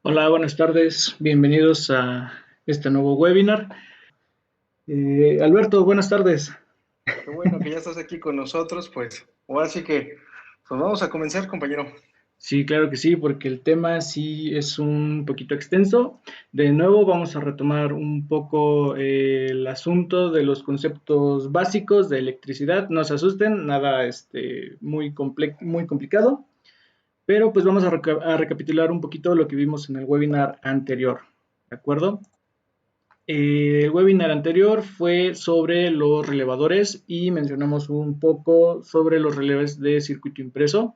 Hola, buenas tardes. Bienvenidos a este nuevo webinar. Alberto, buenas tardes. Qué bueno que ya estás aquí con nosotros, pues. Ahora sí que, pues vamos a comenzar, compañero. Sí, claro que sí, porque el tema sí es un poquito extenso. De nuevo vamos a retomar un poco el asunto de los conceptos básicos de electricidad. No se asusten, nada muy complicado, pero pues vamos a recapitular un poquito lo que vimos en el webinar anterior. ¿De acuerdo? El webinar anterior fue sobre los relevadores y mencionamos un poco sobre los relés de circuito impreso.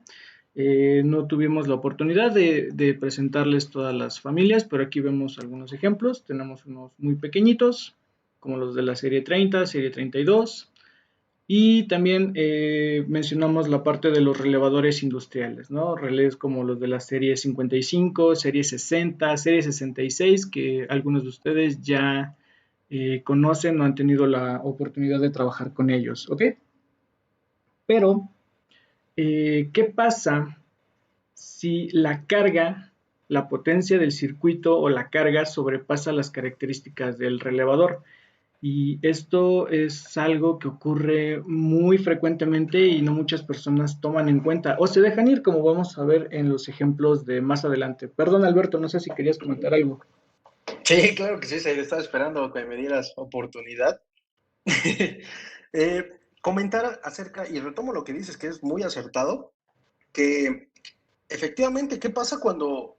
No tuvimos la oportunidad de presentarles todas las familias, pero aquí vemos algunos ejemplos. Tenemos unos muy pequeñitos, como los de la serie 30, serie 32, y también mencionamos la parte de los relevadores industriales, ¿no? Relés como los de la serie 55, serie 60, serie 66, que algunos de ustedes ya conocen o han tenido la oportunidad de trabajar con ellos, ¿ok? Pero, ¿qué pasa si la carga, la potencia del circuito o la carga sobrepasa las características del relevador? Y esto es algo que ocurre muy frecuentemente y no muchas personas toman en cuenta o se dejan ir, como vamos a ver en los ejemplos de más adelante. Perdón, Alberto, no sé si querías comentar algo. Sí, claro que sí, Said, estaba esperando que me dieras oportunidad. Comentar acerca, y retomo lo que dices, que es muy acertado, que efectivamente, ¿qué pasa cuando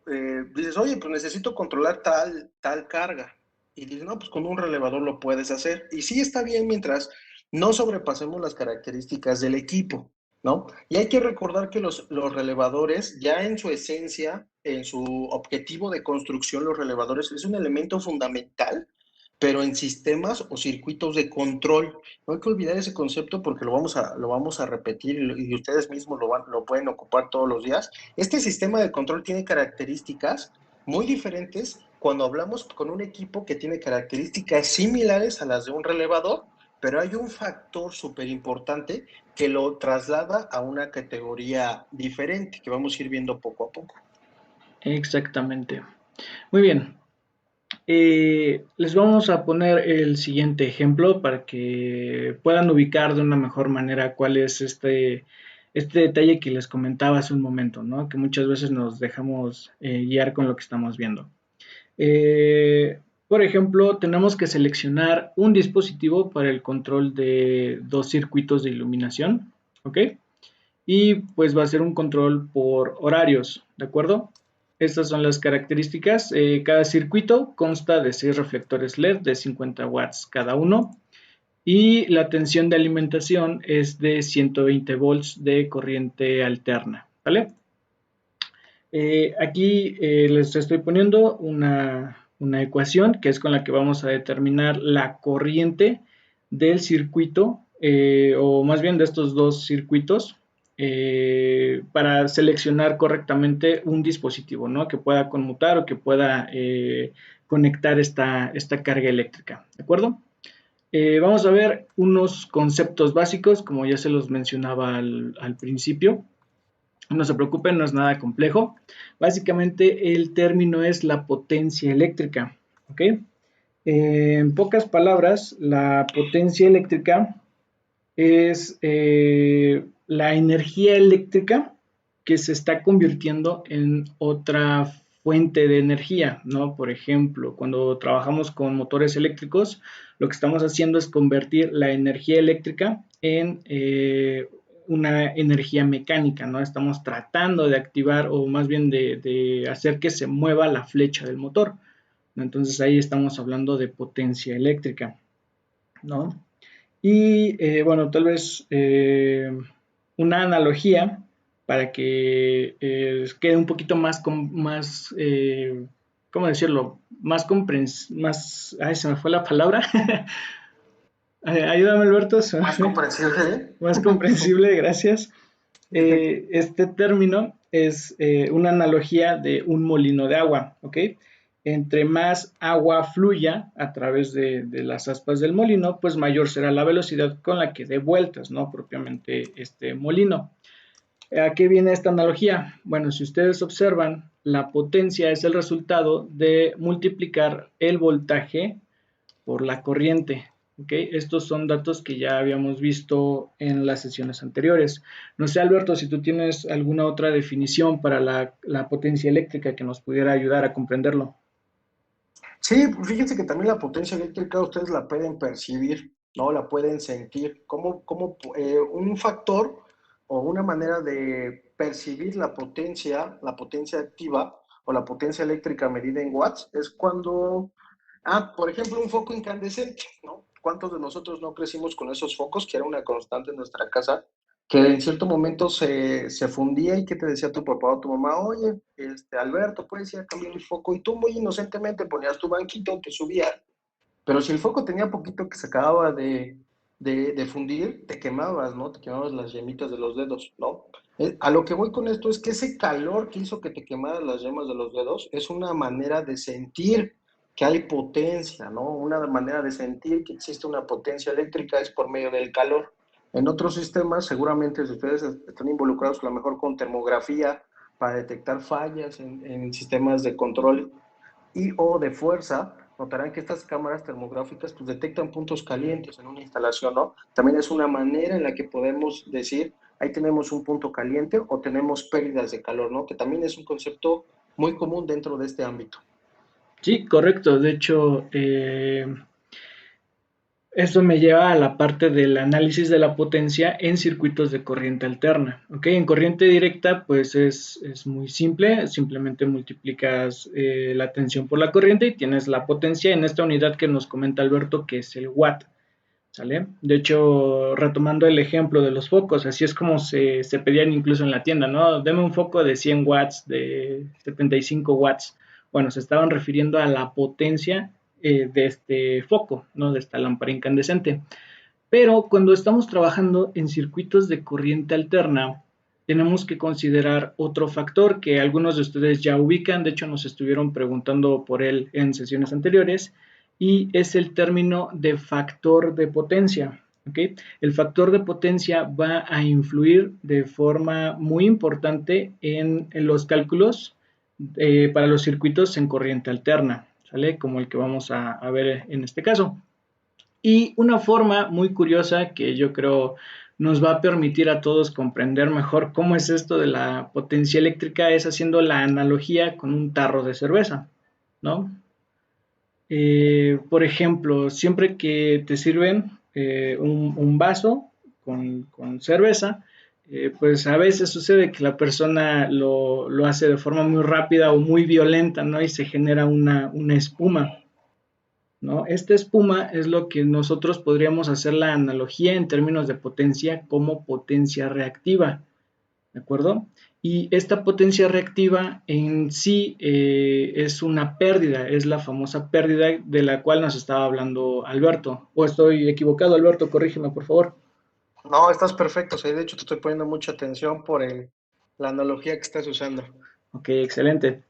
dices, oye, pues necesito controlar tal carga? Y dices, no, pues con un relevador lo puedes hacer. Y sí está bien mientras no sobrepasemos las características del equipo, ¿no? Y hay que recordar que los relevadores, ya en su esencia, en su objetivo de construcción, los relevadores es un elemento fundamental, pero en sistemas o circuitos de control. No hay que olvidar ese concepto porque lo vamos a repetir y ustedes mismos lo pueden ocupar todos los días. Este sistema de control tiene características muy diferentes cuando hablamos con un equipo que tiene características similares a las de un relevador, pero hay un factor súper importante que lo traslada a una categoría diferente que vamos a ir viendo poco a poco. Exactamente. Muy bien. Les vamos a poner el siguiente ejemplo para que puedan ubicar de una mejor manera cuál es este detalle que les comentaba hace un momento, ¿no? Que muchas veces nos dejamos guiar con lo que estamos viendo. Por ejemplo, tenemos que seleccionar un dispositivo para el control de dos circuitos de iluminación, ¿ok? Y pues va a ser un control por horarios, ¿de acuerdo? Estas son las características. Cada circuito consta de 6 reflectores LED de 50 watts cada uno y la tensión de alimentación es de 120 volts de corriente alterna, ¿vale? Aquí les estoy poniendo una ecuación que es con la que vamos a determinar la corriente del circuito, o más bien de estos dos circuitos, para seleccionar correctamente un dispositivo, ¿no? Que pueda conmutar o que pueda conectar esta carga eléctrica, ¿de acuerdo? Vamos a ver unos conceptos básicos, como ya se los mencionaba al principio. No se preocupen, no es nada complejo. Básicamente el término es la potencia eléctrica, ¿ok? En pocas palabras, la potencia eléctrica es la energía eléctrica que se está convirtiendo en otra fuente de energía, ¿no? Por ejemplo, cuando trabajamos con motores eléctricos, lo que estamos haciendo es convertir la energía eléctrica en una energía mecánica, ¿no? Estamos tratando de activar o más bien de hacer que se mueva la flecha del motor, ¿no? Entonces ahí estamos hablando de potencia eléctrica, ¿no? Y bueno, tal vez una analogía para que quede un poquito más ¿cómo decirlo? Más, ay, se me fue la palabra. Ayúdame, Alberto, se me Más fue. comprensible, Más comprensible, gracias. Este término es una analogía de un molino de agua, ¿ok? Entre más agua fluya a través de las aspas del molino, pues mayor será la velocidad con la que dé vueltas, ¿no? Propiamente este molino. ¿A qué viene esta analogía? Bueno, si ustedes observan, la potencia es el resultado de multiplicar el voltaje por la corriente. ¿Okay? Estos son datos que ya habíamos visto en las sesiones anteriores. No sé, Alberto, si tú tienes alguna otra definición para la potencia eléctrica que nos pudiera ayudar a comprenderlo. Sí, fíjense que también la potencia eléctrica ustedes la pueden percibir, ¿no? La pueden sentir como un factor o una manera de percibir la potencia activa o la potencia eléctrica medida en watts, es cuando, por ejemplo, un foco incandescente, ¿no? ¿Cuántos de nosotros no crecimos con esos focos, que era una constante en nuestra casa, que en cierto momento se fundía y que te decía tu papá o tu mamá, oye, Alberto, puedes ir a cambiar el foco? Y tú muy inocentemente ponías tu banquito, te subías, pero si el foco tenía poquito que se acababa de fundir, te quemabas, ¿no? Te quemabas las yemitas de los dedos, ¿no? A lo que voy con esto es que ese calor que hizo que te quemaras las yemas de los dedos es una manera de sentir que hay potencia, ¿no? Una manera de sentir que existe una potencia eléctrica es por medio del calor. En otros sistemas, seguramente si ustedes están involucrados a lo mejor con termografía para detectar fallas en sistemas de control y o de fuerza, notarán que estas cámaras termográficas pues, detectan puntos calientes en una instalación, ¿no? También es una manera en la que podemos decir, ahí tenemos un punto caliente o tenemos pérdidas de calor, ¿no? Que también es un concepto muy común dentro de este ámbito. Sí, correcto. De hecho, esto me lleva a la parte del análisis de la potencia en circuitos de corriente alterna. ¿Okay? En corriente directa, pues es muy simple, simplemente multiplicas la tensión por la corriente y tienes la potencia en esta unidad que nos comenta Alberto, que es el watt. ¿Sale? De hecho, retomando el ejemplo de los focos, así es como se pedían incluso en la tienda, ¿no? Deme un foco de 100 watts, de 75 watts. Bueno, se estaban refiriendo a la potencia de este foco, ¿no? De esta lámpara incandescente. Pero cuando estamos trabajando en circuitos de corriente alterna, tenemos que considerar otro factor que algunos de ustedes ya ubican, de hecho nos estuvieron preguntando por él en sesiones anteriores, y es el término de factor de potencia. ¿Okay? El factor de potencia va a influir de forma muy importante en los cálculos para los circuitos en corriente alterna, ¿sale? Como el que vamos a ver en este caso. Y una forma muy curiosa que yo creo nos va a permitir a todos comprender mejor cómo es esto de la potencia eléctrica es haciendo la analogía con un tarro de cerveza, ¿no? Por ejemplo, siempre que te sirven un vaso con cerveza, pues a veces sucede que la persona lo hace de forma muy rápida o muy violenta, ¿no? Y se genera una espuma. ¿No? Esta espuma es lo que nosotros podríamos hacer la analogía en términos de potencia como potencia reactiva, ¿de acuerdo? Y esta potencia reactiva en sí es una pérdida, es la famosa pérdida de la cual nos estaba hablando Alberto. ¿O estoy equivocado, Alberto? Corrígeme, por favor. No, estás perfecto, sí, de hecho te estoy poniendo mucha atención por la analogía que estás usando. Ok, excelente.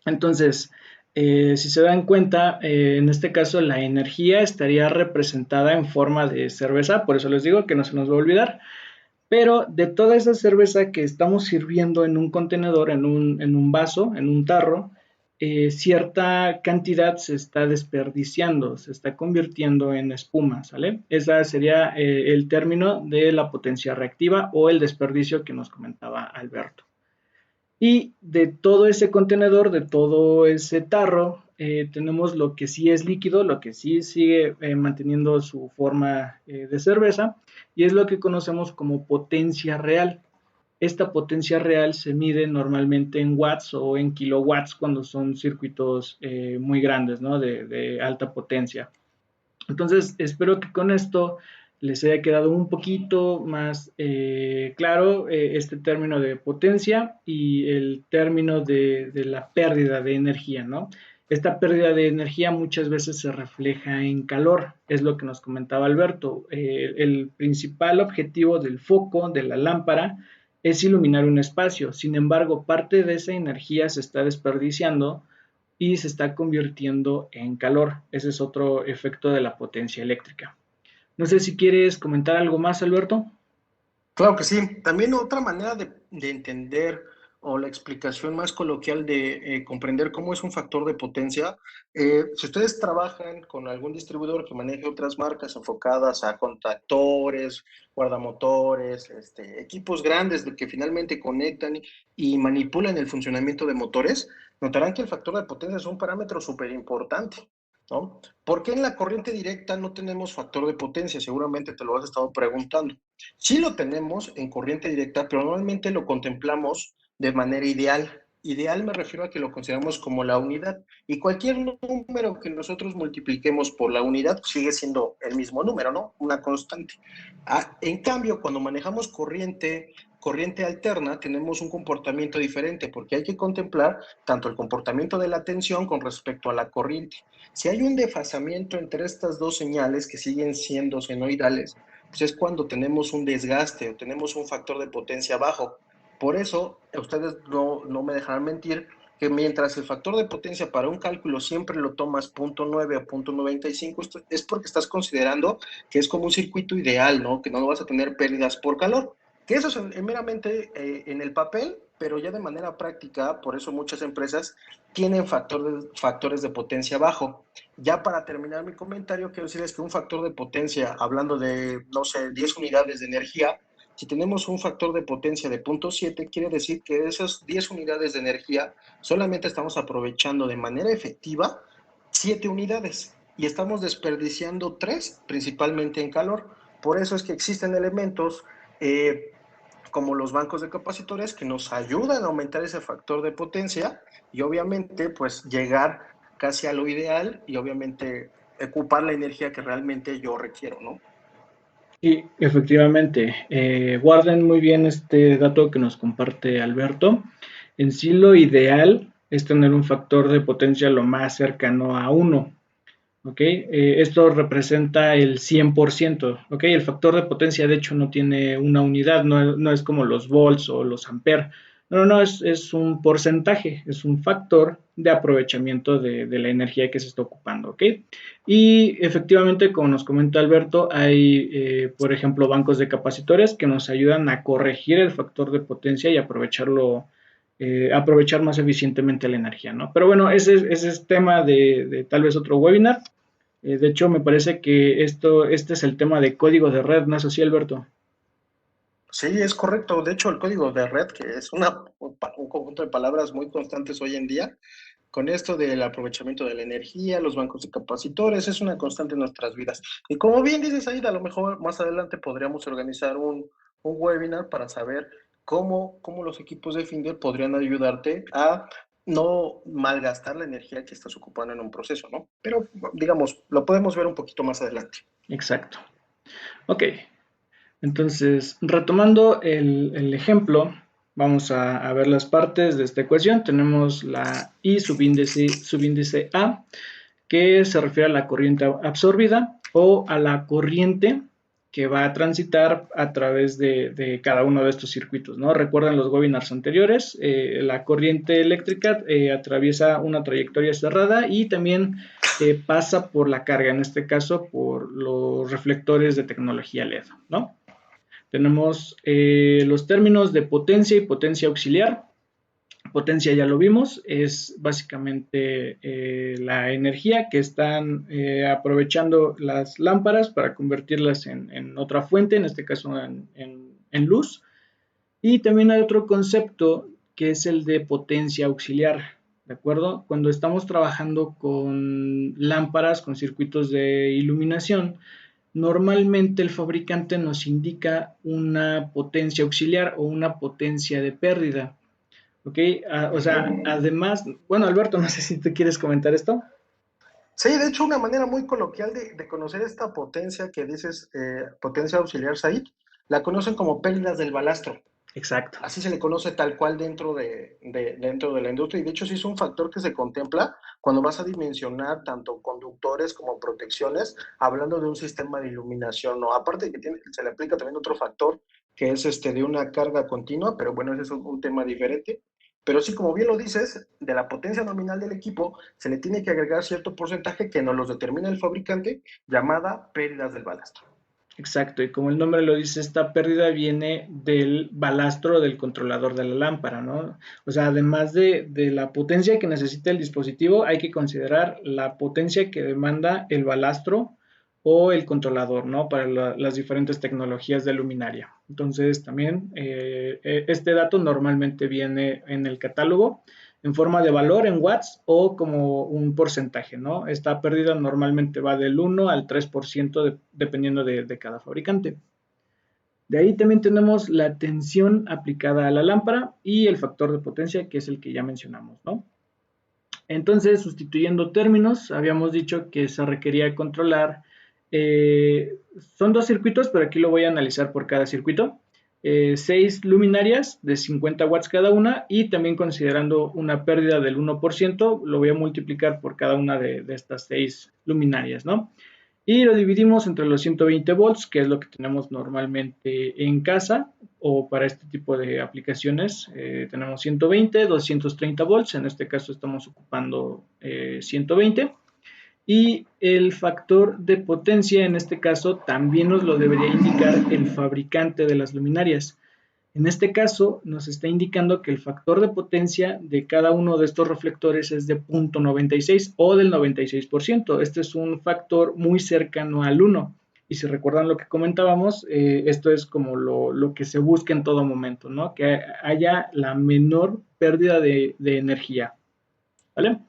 Entonces, si se dan cuenta, en este caso la energía estaría representada en forma de cerveza, por eso les digo que no se nos va a olvidar. Pero de toda esa cerveza que estamos sirviendo en un contenedor, en un vaso, en un tarro, cierta cantidad se está desperdiciando, se está convirtiendo en espuma, ¿sale? Ese sería el término de la potencia reactiva o el desperdicio que nos comentaba Alberto. Y de todo ese contenedor, de todo ese tarro, tenemos lo que sí es líquido, lo que sí sigue manteniendo su forma de cerveza, y es lo que conocemos como potencia real. Esta potencia real se mide normalmente en watts o en kilowatts cuando son circuitos muy grandes, ¿no? De alta potencia. Entonces, espero que con esto les haya quedado un poquito más claro este término de potencia y el término de la pérdida de energía, ¿no? Esta pérdida de energía muchas veces se refleja en calor, es lo que nos comentaba Alberto. El principal objetivo del foco, de la lámpara, es iluminar un espacio. Sin embargo, parte de esa energía se está desperdiciando y se está convirtiendo en calor. Ese es otro efecto de la potencia eléctrica. No sé si quieres comentar algo más, Alberto. Claro que sí. También otra manera de entender o la explicación más coloquial de comprender cómo es un factor de potencia, si ustedes trabajan con algún distribuidor que maneje otras marcas enfocadas a contactores, guardamotores, equipos grandes que finalmente conectan y manipulan el funcionamiento de motores, notarán que el factor de potencia es un parámetro súper importante, ¿no? ¿Por qué en la corriente directa no tenemos factor de potencia? Seguramente te lo has estado preguntando. Sí lo tenemos en corriente directa, pero normalmente lo contemplamos de manera ideal. Ideal me refiero a que lo consideramos como la unidad y cualquier número que nosotros multipliquemos por la unidad sigue siendo el mismo número, ¿no? Una constante. En cambio, cuando manejamos corriente alterna, tenemos un comportamiento diferente porque hay que contemplar tanto el comportamiento de la tensión con respecto a la corriente. Si hay un desfasamiento entre estas dos señales que siguen siendo senoidales, pues es cuando tenemos un desgaste o tenemos un factor de potencia bajo. Por eso, ustedes no me dejarán mentir que mientras el factor de potencia para un cálculo siempre lo tomas 0.9 o 0.95, es porque estás considerando que es como un circuito ideal, ¿no? Que no vas a tener pérdidas por calor. Que eso es meramente en el papel, pero ya de manera práctica, por eso muchas empresas tienen factores de potencia bajo. Ya para terminar mi comentario, quiero decirles que un factor de potencia, hablando de, no sé, 10 unidades de energía, si tenemos un factor de potencia de 0.7, quiere decir que de esas 10 unidades de energía solamente estamos aprovechando de manera efectiva 7 unidades y estamos desperdiciando 3, principalmente en calor. Por eso es que existen elementos como los bancos de capacitores que nos ayudan a aumentar ese factor de potencia y obviamente pues llegar casi a lo ideal y obviamente ocupar la energía que realmente yo requiero, ¿no? Y efectivamente, guarden muy bien este dato que nos comparte Alberto. En sí lo ideal es tener un factor de potencia lo más cercano a uno. ¿Ok? Esto representa el 100%. ¿Ok? El factor de potencia de hecho no tiene una unidad, no es como los volts o los amperes. No, es un porcentaje, es un factor de aprovechamiento de la energía que se está ocupando. ¿Ok? Y efectivamente, como nos comenta Alberto, hay, por ejemplo, bancos de capacitores que nos ayudan a corregir el factor de potencia y aprovechar más eficientemente la energía, ¿no? Pero bueno, ese es tema de tal vez otro webinar. De hecho, me parece que este es el tema de código de red, ¿no es así, Alberto? Sí, es correcto. De hecho, el código de red, que es un conjunto de palabras muy constantes hoy en día, con esto del aprovechamiento de la energía, los bancos de capacitores, es una constante en nuestras vidas. Y como bien dices, Aida, a lo mejor más adelante podríamos organizar un webinar para saber cómo los equipos de Finder podrían ayudarte a no malgastar la energía que estás ocupando en un proceso, ¿no? Pero, digamos, lo podemos ver un poquito más adelante. Exacto. Ok, entonces, retomando el ejemplo, vamos a ver las partes de esta ecuación. Tenemos la I subíndice A, que se refiere a la corriente absorbida o a la corriente que va a transitar a través de cada uno de estos circuitos, ¿no? Recuerdan los webinars anteriores, la corriente eléctrica atraviesa una trayectoria cerrada y también pasa por la carga, en este caso por los reflectores de tecnología LED, ¿no? Tenemos los términos de potencia y potencia auxiliar. Potencia ya lo vimos, es básicamente la energía que están aprovechando las lámparas para convertirlas en otra fuente, en este caso en luz. Y también hay otro concepto que es el de potencia auxiliar, ¿de acuerdo? Cuando estamos trabajando con lámparas, con circuitos de iluminación, normalmente el fabricante nos indica una potencia auxiliar o una potencia de pérdida. ¿Ok? O sea, además, bueno, Alberto, no sé si tú quieres comentar esto. Sí, de hecho, una manera muy coloquial de conocer esta potencia que dices, potencia auxiliar Said, la conocen como pérdidas del balastro. Exacto. Así se le conoce tal cual dentro de la industria. Y de hecho, sí es un factor que se contempla cuando vas a dimensionar tanto conductores como protecciones, hablando de un sistema de iluminación. ¿No? Aparte de que se le aplica también otro factor que es de una carga continua, pero bueno, ese es un tema diferente. Pero sí, como bien lo dices, de la potencia nominal del equipo se le tiene que agregar cierto porcentaje que nos los determina el fabricante, llamada pérdidas del balastro. Exacto, y como el nombre lo dice, esta pérdida viene del balastro del controlador de la lámpara, ¿no? O sea, además de la potencia que necesita el dispositivo, hay que considerar la potencia que demanda el balastro o el controlador, ¿no? Para las diferentes tecnologías de luminaria. Entonces, también este dato normalmente viene en el catálogo en forma de valor en watts o como un porcentaje, ¿no? Esta pérdida normalmente va del 1 al 3% dependiendo de cada fabricante. De ahí también tenemos la tensión aplicada a la lámpara y el factor de potencia, que es el que ya mencionamos, ¿no? Entonces, sustituyendo términos, habíamos dicho que se requería controlar, son dos circuitos, pero aquí lo voy a analizar por cada circuito. 6 luminarias de 50 watts cada una y también considerando una pérdida del 1%, lo voy a multiplicar por cada una de estas 6 luminarias, ¿no? Y lo dividimos entre los 120 volts, que es lo que tenemos normalmente en casa o para este tipo de aplicaciones. Tenemos 120, 230 volts, en este caso estamos ocupando 120. Y el factor de potencia, en este caso, también nos lo debería indicar el fabricante de las luminarias. En este caso, nos está indicando que el factor de potencia de cada uno de estos reflectores es de 0.96 o del 96%. Este es un factor muy cercano al 1. Y si recuerdan lo que comentábamos, esto es como lo que se busca en todo momento, ¿no? Que haya la menor pérdida de energía, ¿vale?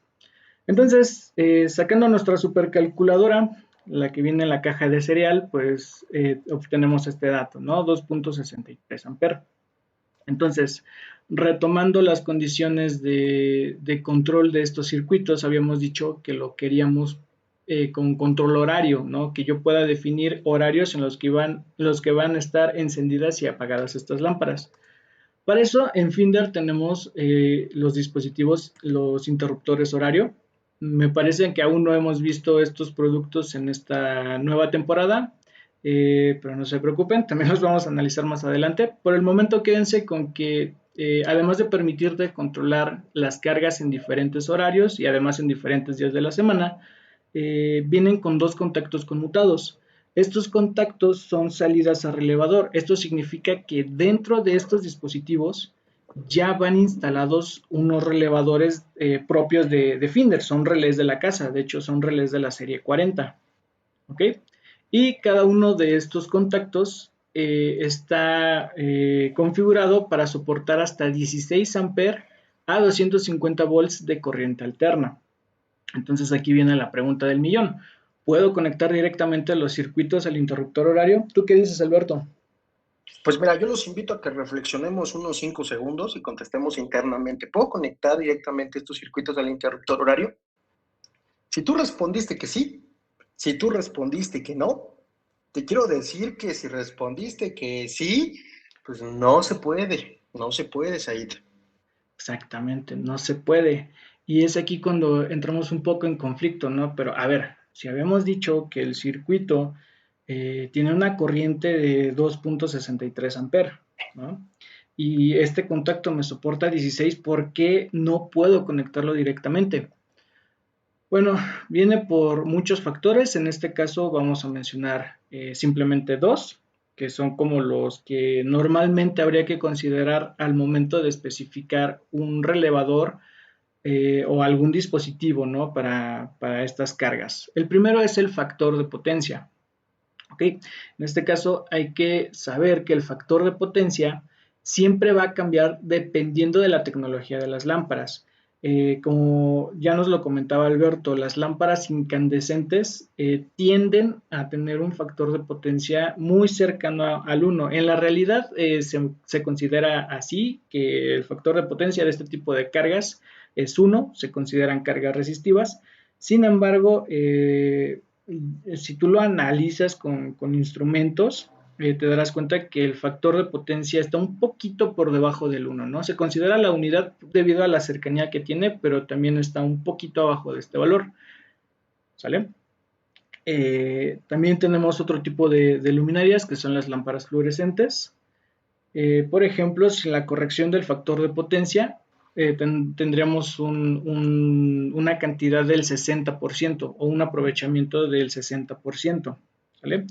Entonces, sacando nuestra supercalculadora, la que viene en la caja de cereal, pues obtenemos este dato, ¿no? 2.63 amperes. Entonces, retomando las condiciones de control de estos circuitos, habíamos dicho que lo queríamos con control horario, ¿no? Que yo pueda definir horarios en los que van a estar encendidas y apagadas estas lámparas. Para eso, en Finder tenemos los dispositivos, los interruptores horario. Me parece que aún no hemos visto estos productos en esta nueva temporada, pero no se preocupen, también los vamos a analizar más adelante. Por el momento, quédense con que además de permitirte controlar las cargas en diferentes horarios y además en diferentes días de la semana, vienen con dos contactos conmutados. Estos contactos son salidas a relevador. Esto significa que dentro de estos dispositivos ya van instalados unos relevadores propios de Finder. Son relés de la casa, de hecho son relés de la serie 40. ¿Ok? Y cada uno de estos contactos está configurado para soportar hasta 16 amperes a 250 volts de corriente alterna. Entonces aquí viene la pregunta del millón. ¿Puedo conectar directamente los circuitos al interruptor horario? ¿Tú qué dices, Alberto? Pues mira, yo los invito a que reflexionemos unos 5 segundos y contestemos internamente. ¿Puedo conectar directamente estos circuitos al interruptor horario? Si tú respondiste que sí, si tú respondiste que no, te quiero decir que si respondiste que sí, pues no se puede, no se puede, Said. Exactamente, no se puede. Y es aquí cuando entramos un poco en conflicto, ¿no? Pero a ver, si habíamos dicho que el circuito tiene una corriente de 2.63 amperes, ¿no? Y este contacto me soporta 16, ¿por qué no puedo conectarlo directamente? Bueno, viene por muchos factores. En este caso vamos a mencionar simplemente dos, que son como los que normalmente habría que considerar al momento de especificar un relevador o algún dispositivo, ¿no? Para estas cargas. El primero es el factor de potencia. ¿Ok? En este caso hay que saber que el factor de potencia siempre va a cambiar dependiendo de la tecnología de las lámparas. Como ya nos lo comentaba Alberto, las lámparas incandescentes tienden a tener un factor de potencia muy cercano al 1. En la realidad se considera así, que el factor de potencia de este tipo de cargas es 1, se consideran cargas resistivas. Sin embargo, si tú lo analizas con instrumentos, te darás cuenta que el factor de potencia está un poquito por debajo del 1, ¿no? Se considera la unidad debido a la cercanía que tiene, pero también está un poquito abajo de este valor, ¿sale? También tenemos otro tipo de luminarias que son las lámparas fluorescentes. Por ejemplo, sin la corrección del factor de potencia, tendríamos una cantidad del 60% o un aprovechamiento del 60%. ¿Vale?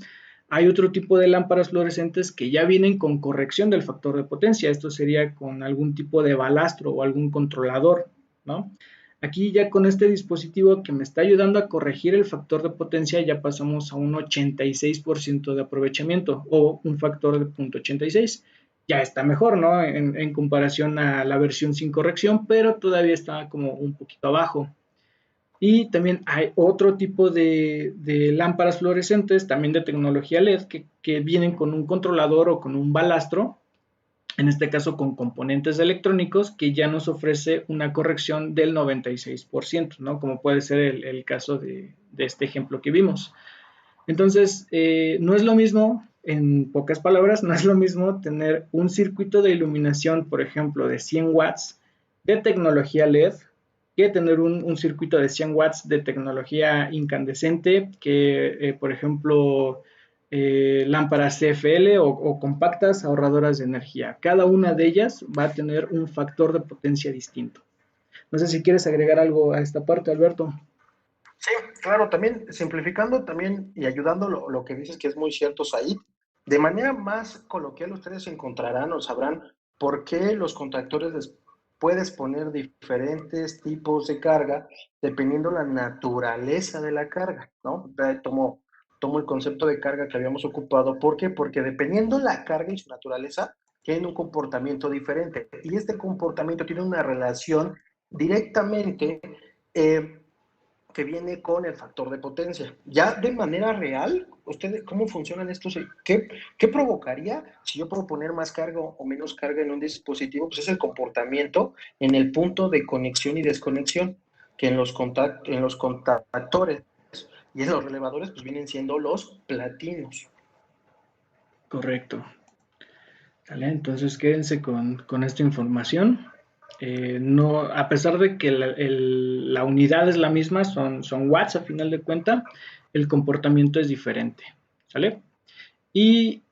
Hay otro tipo de lámparas fluorescentes que ya vienen con corrección del factor de potencia. Esto sería con algún tipo de balastro o algún controlador, ¿no? Aquí ya con este dispositivo que me está ayudando a corregir el factor de potencia ya pasamos a un 86% de aprovechamiento o un factor de 0.86. Ya está mejor, ¿no? En comparación a la versión sin corrección, pero todavía está como un poquito abajo. Y también hay otro tipo de lámparas fluorescentes, también de tecnología LED, que vienen con un controlador o con un balastro, en este caso con componentes electrónicos, que ya nos ofrece una corrección del 96%, ¿no? Como puede ser el caso de este ejemplo que vimos. Entonces, no es lo mismo, en pocas palabras, no es lo mismo tener un circuito de iluminación, por ejemplo, de 100 watts de tecnología LED, que tener un circuito de 100 watts de tecnología incandescente, que, por ejemplo, lámparas CFL o compactas ahorradoras de energía. Cada una de ellas va a tener un factor de potencia distinto. No sé si quieres agregar algo a esta parte, Alberto. Sí, claro, también simplificando también y ayudando lo que dices que es muy cierto, Said, de manera más coloquial ustedes encontrarán o sabrán por qué los contactores les puedes poner diferentes tipos de carga dependiendo la naturaleza de la carga, ¿no? Tomo el concepto de carga que habíamos ocupado. ¿Por qué? Porque dependiendo la carga y su naturaleza, tienen un comportamiento diferente. Y este comportamiento tiene una relación directamente eh, que viene con el factor de potencia. Ya de manera real, ¿ustedes cómo funcionan estos? ¿Qué provocaría si yo puedo poner más carga o menos carga en un dispositivo? Pues es el comportamiento en el punto de conexión y desconexión, que en los contactores y en los relevadores pues vienen siendo los platinos. Correcto. ¿Vale? Entonces quédense con esta información. No, a pesar de que la unidad es la misma, son watts a final de cuenta, el comportamiento es diferente. ¿Sale? Y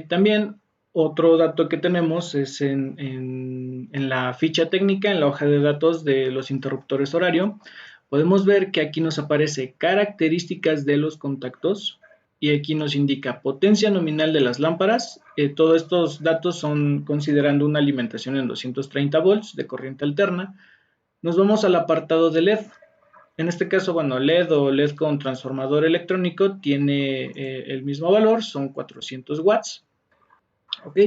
también otro dato que tenemos es en la ficha técnica, en la hoja de datos de los interruptores horario, podemos ver que aquí nos aparece características de los contactos y aquí nos indica potencia nominal de las lámparas. Todos estos datos son considerando una alimentación en 230 volts de corriente alterna. Nos vamos al apartado de LED. En este caso, bueno, LED o LED con transformador electrónico tiene el mismo valor, son 400 watts, ¿ok?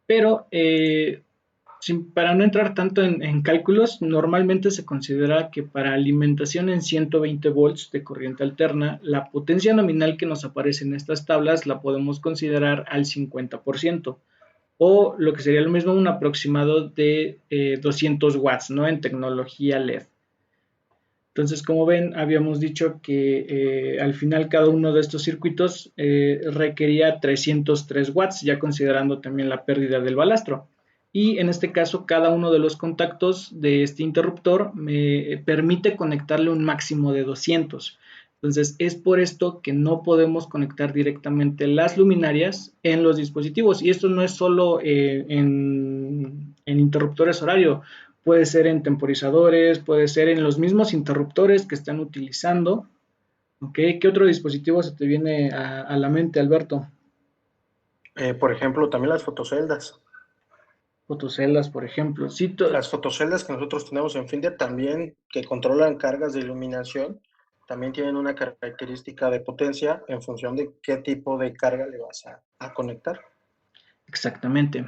Pero para no entrar tanto en cálculos, normalmente se considera que para alimentación en 120 volts de corriente alterna, la potencia nominal que nos aparece en estas tablas la podemos considerar al 50%, o lo que sería lo mismo, un aproximado de 200 watts, ¿no? En tecnología LED. Entonces, como ven, habíamos dicho que al final cada uno de estos circuitos requería 303 watts, ya considerando también la pérdida del balastro. Y en este caso, cada uno de los contactos de este interruptor me permite conectarle un máximo de 200. Entonces, es por esto que no podemos conectar directamente las luminarias en los dispositivos. Y esto no es solo en interruptores horario, puede ser en temporizadores, puede ser en los mismos interruptores que están utilizando. ¿Ok? ¿Qué otro dispositivo se te viene a la mente, Alberto? Por ejemplo, también las fotoceldas. Fotoceldas, por ejemplo. Sí, Las fotoceldas que nosotros tenemos en Finder también, que controlan cargas de iluminación, también tienen una característica de potencia en función de qué tipo de carga le vas a conectar. exactamente.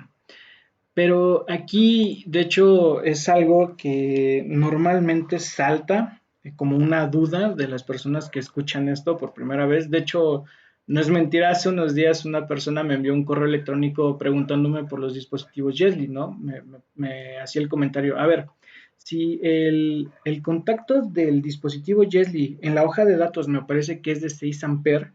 Pero aquí, de hecho, es algo que normalmente salta como una duda de las personas que escuchan esto por primera vez. De hecho, no es mentira, hace unos días una persona me envió un correo electrónico preguntándome por los dispositivos Jesly, ¿no? Me hacía el comentario, a ver, si el contacto del dispositivo Jesly en la hoja de datos me parece que es de 6 amperes,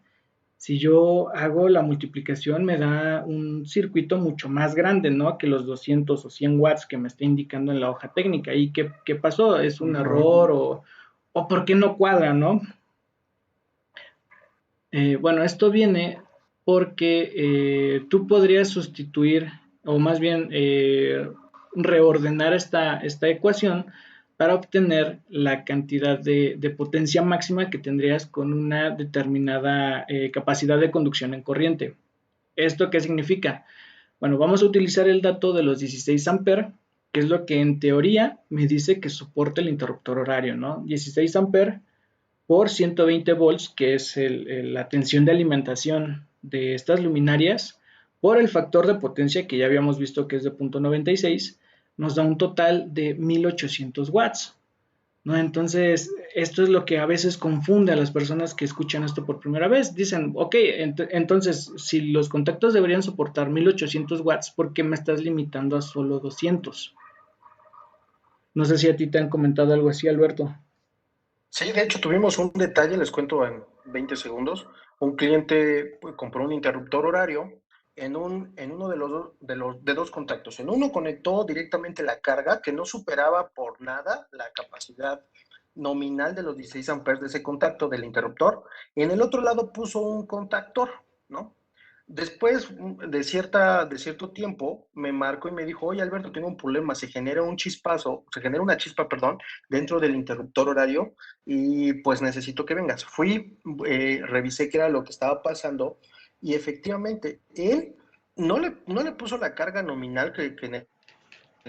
si yo hago la multiplicación me da un circuito mucho más grande, ¿no? Que los 200 o 100 watts que me está indicando en la hoja técnica. ¿Y qué pasó? ¿Es un error o por qué no cuadra, no? Bueno, esto viene porque tú podrías sustituir, o más bien reordenar esta ecuación para obtener la cantidad de potencia máxima que tendrías con una determinada capacidad de conducción en corriente. ¿Esto qué significa? Bueno, vamos a utilizar el dato de los 16 amperes, que es lo que en teoría me dice que soporta el interruptor horario, ¿no? 16 amperes por 120 volts, que es la tensión de alimentación de estas luminarias, por el factor de potencia que ya habíamos visto que es de 0.96, nos da un total de 1800 watts, ¿no? Entonces, esto es lo que a veces confunde a las personas que escuchan esto por primera vez. Dicen, ok, entonces, si los contactos deberían soportar 1800 watts, ¿por qué me estás limitando a solo 200? No sé si a ti te han comentado algo así, Alberto. Sí, de hecho tuvimos un detalle, les cuento en 20 segundos. Un cliente compró un interruptor horario en uno de dos contactos. En uno conectó directamente la carga que no superaba por nada la capacidad nominal de los 16 amperes de ese contacto del interruptor. Y en el otro lado puso un contactor, ¿no? Después de cierto tiempo, me marcó y me dijo, oye Alberto, tengo un problema, se genera una chispa, perdón, dentro del interruptor horario y pues necesito que vengas. Fui, revisé qué era lo que estaba pasando y efectivamente él no le puso la carga nominal que en el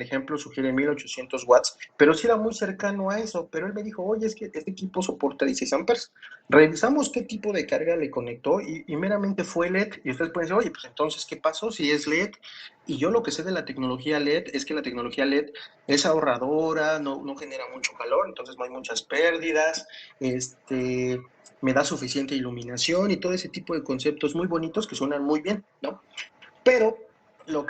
ejemplo sugiere 1800 watts, pero sí era muy cercano a eso. Pero él me dijo, oye, es que este equipo soporta 16 amperes. Revisamos qué tipo de carga le conectó y meramente fue LED. Y ustedes pueden decir, oye, pues entonces, ¿qué pasó si es LED? Y yo lo que sé de la tecnología LED es que la tecnología LED es ahorradora, no genera mucho calor, entonces no hay muchas pérdidas, me da suficiente iluminación y todo ese tipo de conceptos muy bonitos que suenan muy bien, ¿no? Pero lo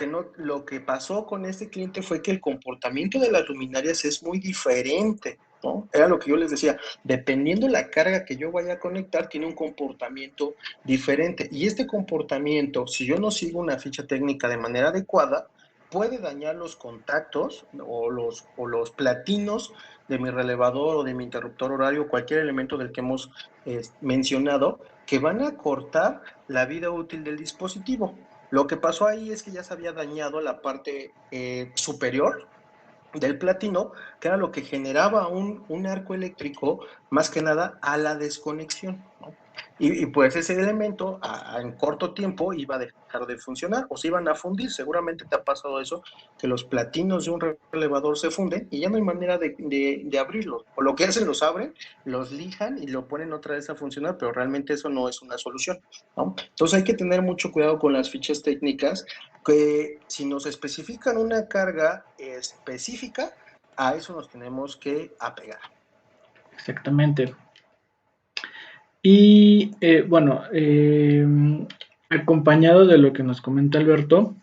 que pasó con este cliente fue que el comportamiento de las luminarias es muy diferente, ¿no? Era lo que yo les decía, dependiendo la carga que yo vaya a conectar, tiene un comportamiento diferente. Y este comportamiento, si yo no sigo una ficha técnica de manera adecuada, puede dañar los contactos o los platinos de mi relevador o de mi interruptor horario, cualquier elemento del que hemos mencionado, que van a cortar la vida útil del dispositivo. Lo que pasó ahí es que ya se había dañado la parte superior del platino, que era lo que generaba un arco eléctrico, más que nada a la desconexión, ¿no? Pues ese elemento en corto tiempo iba a dejar de funcionar o se iban a fundir. Seguramente te ha pasado eso, que los platinos de un relevador se funden y ya no hay manera de abrirlos. O lo que hacen, los abren, los lijan y lo ponen otra vez a funcionar, pero realmente eso no es una solución, ¿no? Entonces hay que tener mucho cuidado con las fichas técnicas, que si nos especifican una carga específica, a eso nos tenemos que apegar. Exactamente. Y bueno, acompañado de lo que nos comenta Alberto,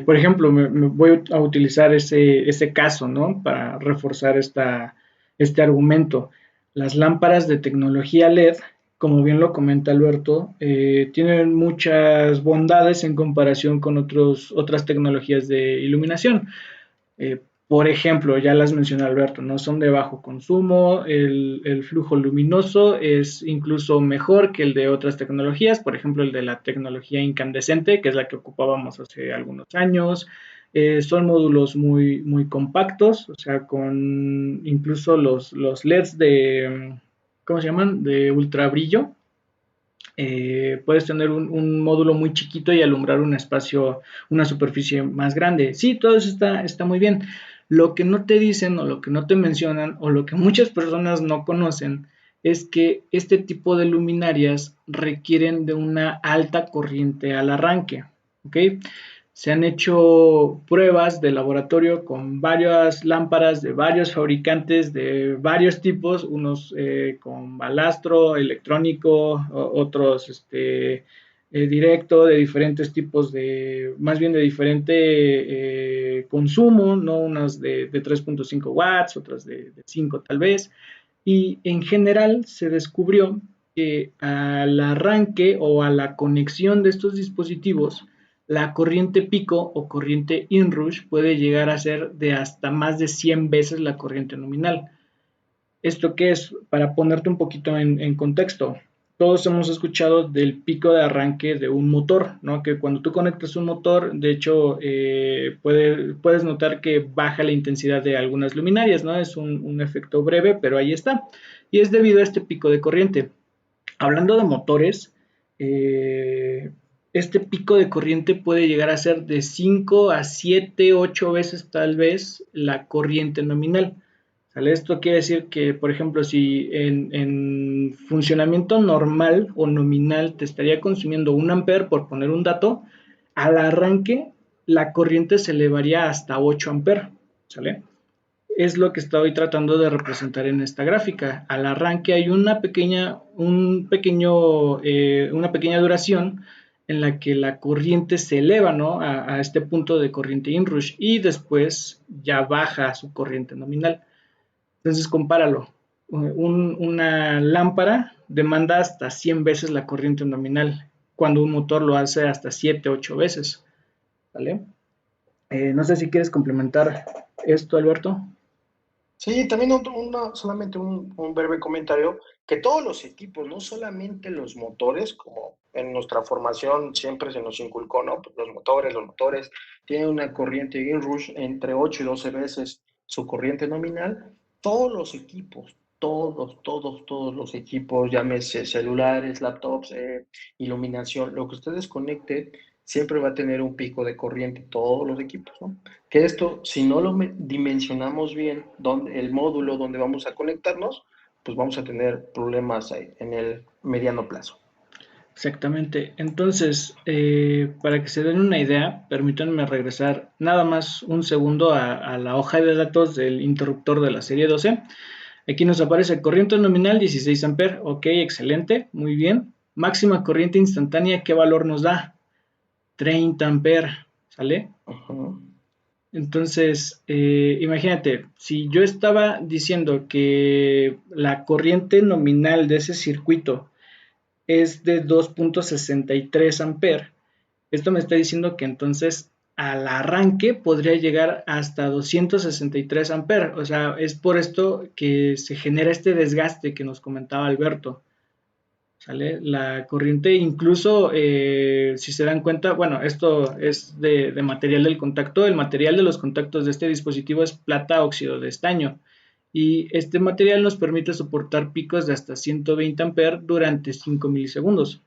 por ejemplo, me voy a utilizar ese caso, ¿no? Para reforzar este argumento. Las lámparas de tecnología LED, como bien lo comenta Alberto, tienen muchas bondades en comparación con otras tecnologías de iluminación. Por ejemplo, ya las mencionó Alberto, ¿no? Son de bajo consumo, el flujo luminoso es incluso mejor que el de otras tecnologías, por ejemplo, el de la tecnología incandescente, que es la que ocupábamos hace algunos años. Son módulos muy compactos, o sea, con incluso los LEDs de, ¿cómo se llaman? De ultrabrillo. Puedes tener un módulo muy chiquito y alumbrar un espacio, una superficie más grande. Sí, todo eso está muy bien. Lo que no te dicen o lo que no te mencionan o lo que muchas personas no conocen es que este tipo de luminarias requieren de una alta corriente al arranque, ¿ok? Se han hecho pruebas de laboratorio con varias lámparas de varios fabricantes de varios tipos, unos con balastro electrónico, otros directo, de diferentes tipos más bien de diferente consumo, ¿no? Unas de 3.5 watts, otras de 5 tal vez, y en general se descubrió que al arranque o a la conexión de estos dispositivos, la corriente pico o corriente inrush puede llegar a ser de hasta más de 100 veces la corriente nominal. ¿Esto qué es? Para ponerte un poquito en contexto. todos hemos escuchado del pico de arranque de un motor, ¿no? Que cuando tú conectas un motor, de hecho, puedes notar que baja la intensidad de algunas luminarias, ¿no? Es un efecto breve, pero ahí está. Y es debido a este pico de corriente. Hablando de motores, eh, este pico de corriente puede llegar a ser de 5 a 7, 8 veces tal vez la corriente nominal. ¿Sale? Esto quiere decir que, por ejemplo, si en funcionamiento normal o nominal te estaría consumiendo 1 amper, por poner un dato, al arranque la corriente se elevaría hasta 8 amperes. ¿Sale? Es lo que estoy tratando de representar en esta gráfica. Al arranque hay una pequeña duración en la que la corriente se eleva, ¿no? a este punto de corriente inrush y después ya baja su corriente nominal. Entonces compáralo. Una lámpara demanda hasta 100 veces la corriente nominal, cuando un motor lo hace hasta 7, 8 veces. ¿Vale? No sé si quieres complementar esto, Alberto. Sí, también solamente un breve comentario, que todos los equipos, no solamente los motores, como en nuestra formación siempre se nos inculcó, ¿no? Pues los motores tienen una corriente inrush entre 8 y 12 veces su corriente nominal. Todos los equipos, todos los equipos, llámese celulares, laptops, iluminación, lo que ustedes conecten, siempre va a tener un pico de corriente, todos los equipos, ¿no? Que esto, si no lo dimensionamos bien, el módulo donde vamos a conectarnos, pues vamos a tener problemas ahí en el mediano plazo. Exactamente. Entonces, para que se den una idea, permítanme regresar nada más un segundo a la hoja de datos del interruptor de la serie 12. Aquí nos aparece corriente nominal 16 amperes. Ok, excelente, muy bien. Máxima corriente instantánea, ¿qué valor nos da? 30 amperes, ¿sale? Ujú. Entonces, imagínate, si yo estaba diciendo que la corriente nominal de ese circuito es de 2.63 amperes, esto me está diciendo que entonces al arranque podría llegar hasta 263 amperes. O sea, es por esto que se genera este desgaste que nos comentaba Alberto. ¿Sale? La corriente, incluso si se dan cuenta, bueno, esto es de material del contacto. El material de los contactos de este dispositivo es plata óxido de estaño. Y este material nos permite soportar picos de hasta 120 amperes durante 5 milisegundos,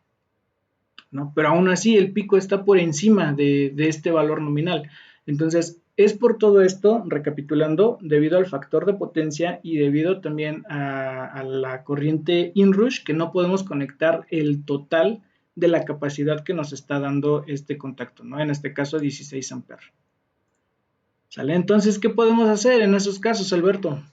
¿no? Pero aún así el pico está por encima de este valor nominal. Entonces, es por todo esto, recapitulando, debido al factor de potencia y debido también a la corriente inrush, que no podemos conectar el total de la capacidad que nos está dando este contacto, ¿no? En este caso, 16 amperes. ¿Sale? Entonces, ¿qué podemos hacer en esos casos, Alberto?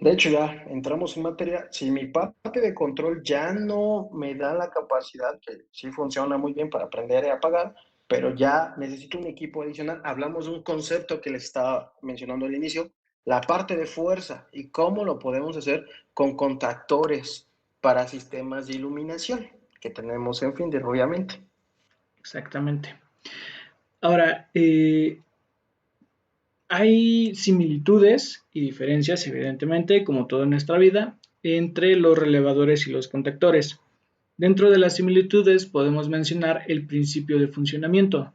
De hecho, ya entramos en materia. Si mi parte de control ya no me da la capacidad, que sí funciona muy bien para prender y apagar, pero ya necesito un equipo adicional. Hablamos de un concepto que les estaba mencionando al inicio, la parte de fuerza y cómo lo podemos hacer con contactores para sistemas de iluminación que tenemos en Finder, obviamente. Exactamente. Ahora, hay similitudes y diferencias, evidentemente, como todo en nuestra vida, entre los relevadores y los contactores. Dentro de las similitudes podemos mencionar el principio de funcionamiento.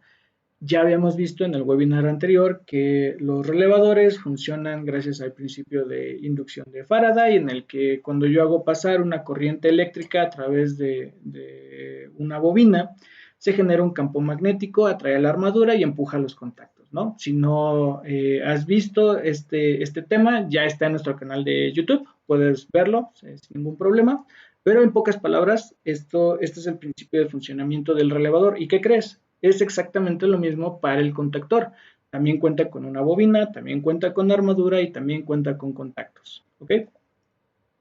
Ya habíamos visto en el webinar anterior que los relevadores funcionan gracias al principio de inducción de Faraday, en el que cuando yo hago pasar una corriente eléctrica a través de una bobina, se genera un campo magnético, atrae a la armadura y empuja los contactos, ¿no? Si no has visto este tema, ya está en nuestro canal de YouTube, puedes verlo sin ningún problema. Pero en pocas palabras, este es el principio de funcionamiento del relevador. ¿Y qué crees? Es exactamente lo mismo para el contactor. También cuenta con una bobina, también cuenta con armadura y también cuenta con contactos. ¿Ok?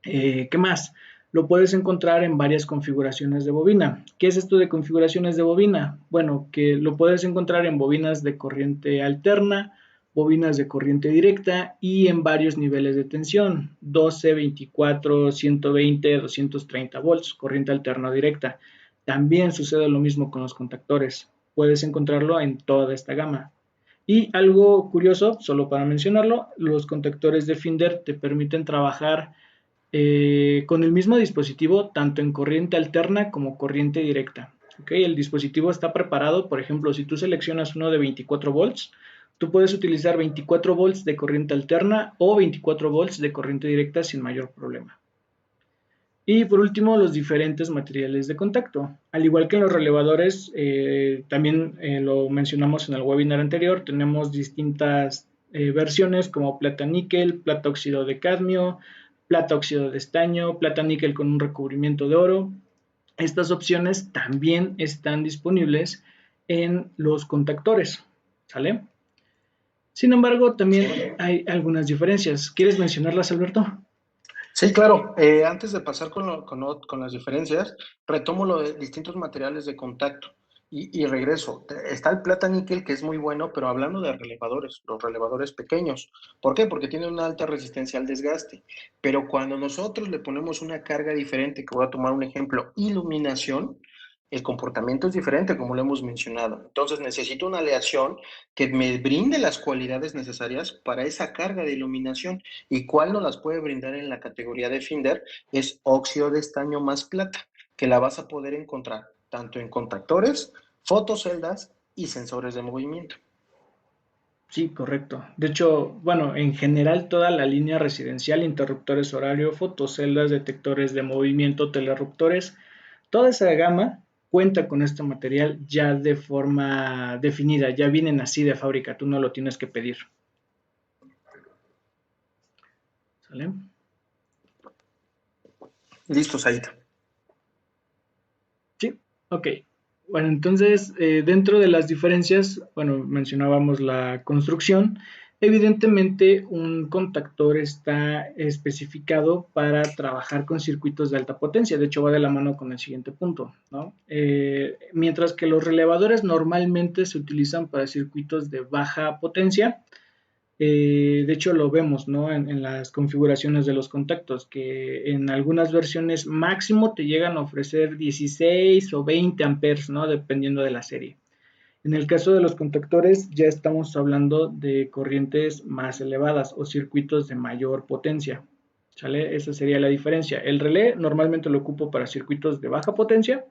¿Qué más? Lo puedes encontrar en varias configuraciones de bobina. ¿Qué es esto de configuraciones de bobina? Bueno, que lo puedes encontrar en bobinas de corriente alterna, bobinas de corriente directa y en varios niveles de tensión, 12, 24, 120, 230 volts, corriente alterna directa. También sucede lo mismo con los contactores. Puedes encontrarlo en toda esta gama. Y algo curioso, solo para mencionarlo, los contactores de Finder te permiten trabajar con el mismo dispositivo, tanto en corriente alterna como corriente directa. ¿Okay? El dispositivo está preparado, por ejemplo, si tú seleccionas uno de 24 volts, tú puedes utilizar 24 volts de corriente alterna o 24 volts de corriente directa sin mayor problema. Y por último, los diferentes materiales de contacto. Al igual que en los relevadores, también lo mencionamos en el webinar anterior, tenemos distintas versiones como plata níquel, plata óxido de cadmio, plata óxido de estaño, plata níquel con un recubrimiento de oro. Estas opciones también están disponibles en los contactores, ¿sale? Sin embargo, también hay algunas diferencias. ¿Quieres mencionarlas, Alberto? Sí, claro. Antes de pasar con las diferencias, retomo lo de distintos materiales de contacto y regreso. Está el plata níquel, que es muy bueno, pero hablando de relevadores, los relevadores pequeños. ¿Por qué? Porque tiene una alta resistencia al desgaste. Pero cuando nosotros le ponemos una carga diferente, que voy a tomar un ejemplo, iluminación, el comportamiento es diferente, como lo hemos mencionado. Entonces necesito una aleación que me brinde las cualidades necesarias para esa carga de iluminación. ¿Y cuál nos las puede brindar en la categoría de Finder? Es óxido de estaño más plata, que la vas a poder encontrar tanto en contactores, fotoceldas y sensores de movimiento. Sí, correcto. De hecho, bueno, en general toda la línea residencial, interruptores horario, fotoceldas, detectores de movimiento, telerruptores, toda esa gama cuenta con este material ya de forma definida, ya vienen así de fábrica, tú no lo tienes que pedir. ¿Sale? Listo, Said. Sí, ok. Bueno, entonces, dentro de las diferencias, bueno, mencionábamos la construcción. Evidentemente, un contactor está especificado para trabajar con circuitos de alta potencia. De hecho, va de la mano con el siguiente punto, ¿no? Mientras que los relevadores normalmente se utilizan para circuitos de baja potencia, de hecho, lo vemos, ¿no? En las configuraciones de los contactos, que en algunas versiones máximo te llegan a ofrecer 16 o 20 amperes, ¿no? Dependiendo de la serie. En el caso de los contactores, ya estamos hablando de corrientes más elevadas o circuitos de mayor potencia. ¿Sale? Esa sería la diferencia. El relé normalmente lo ocupo para circuitos de baja potencia,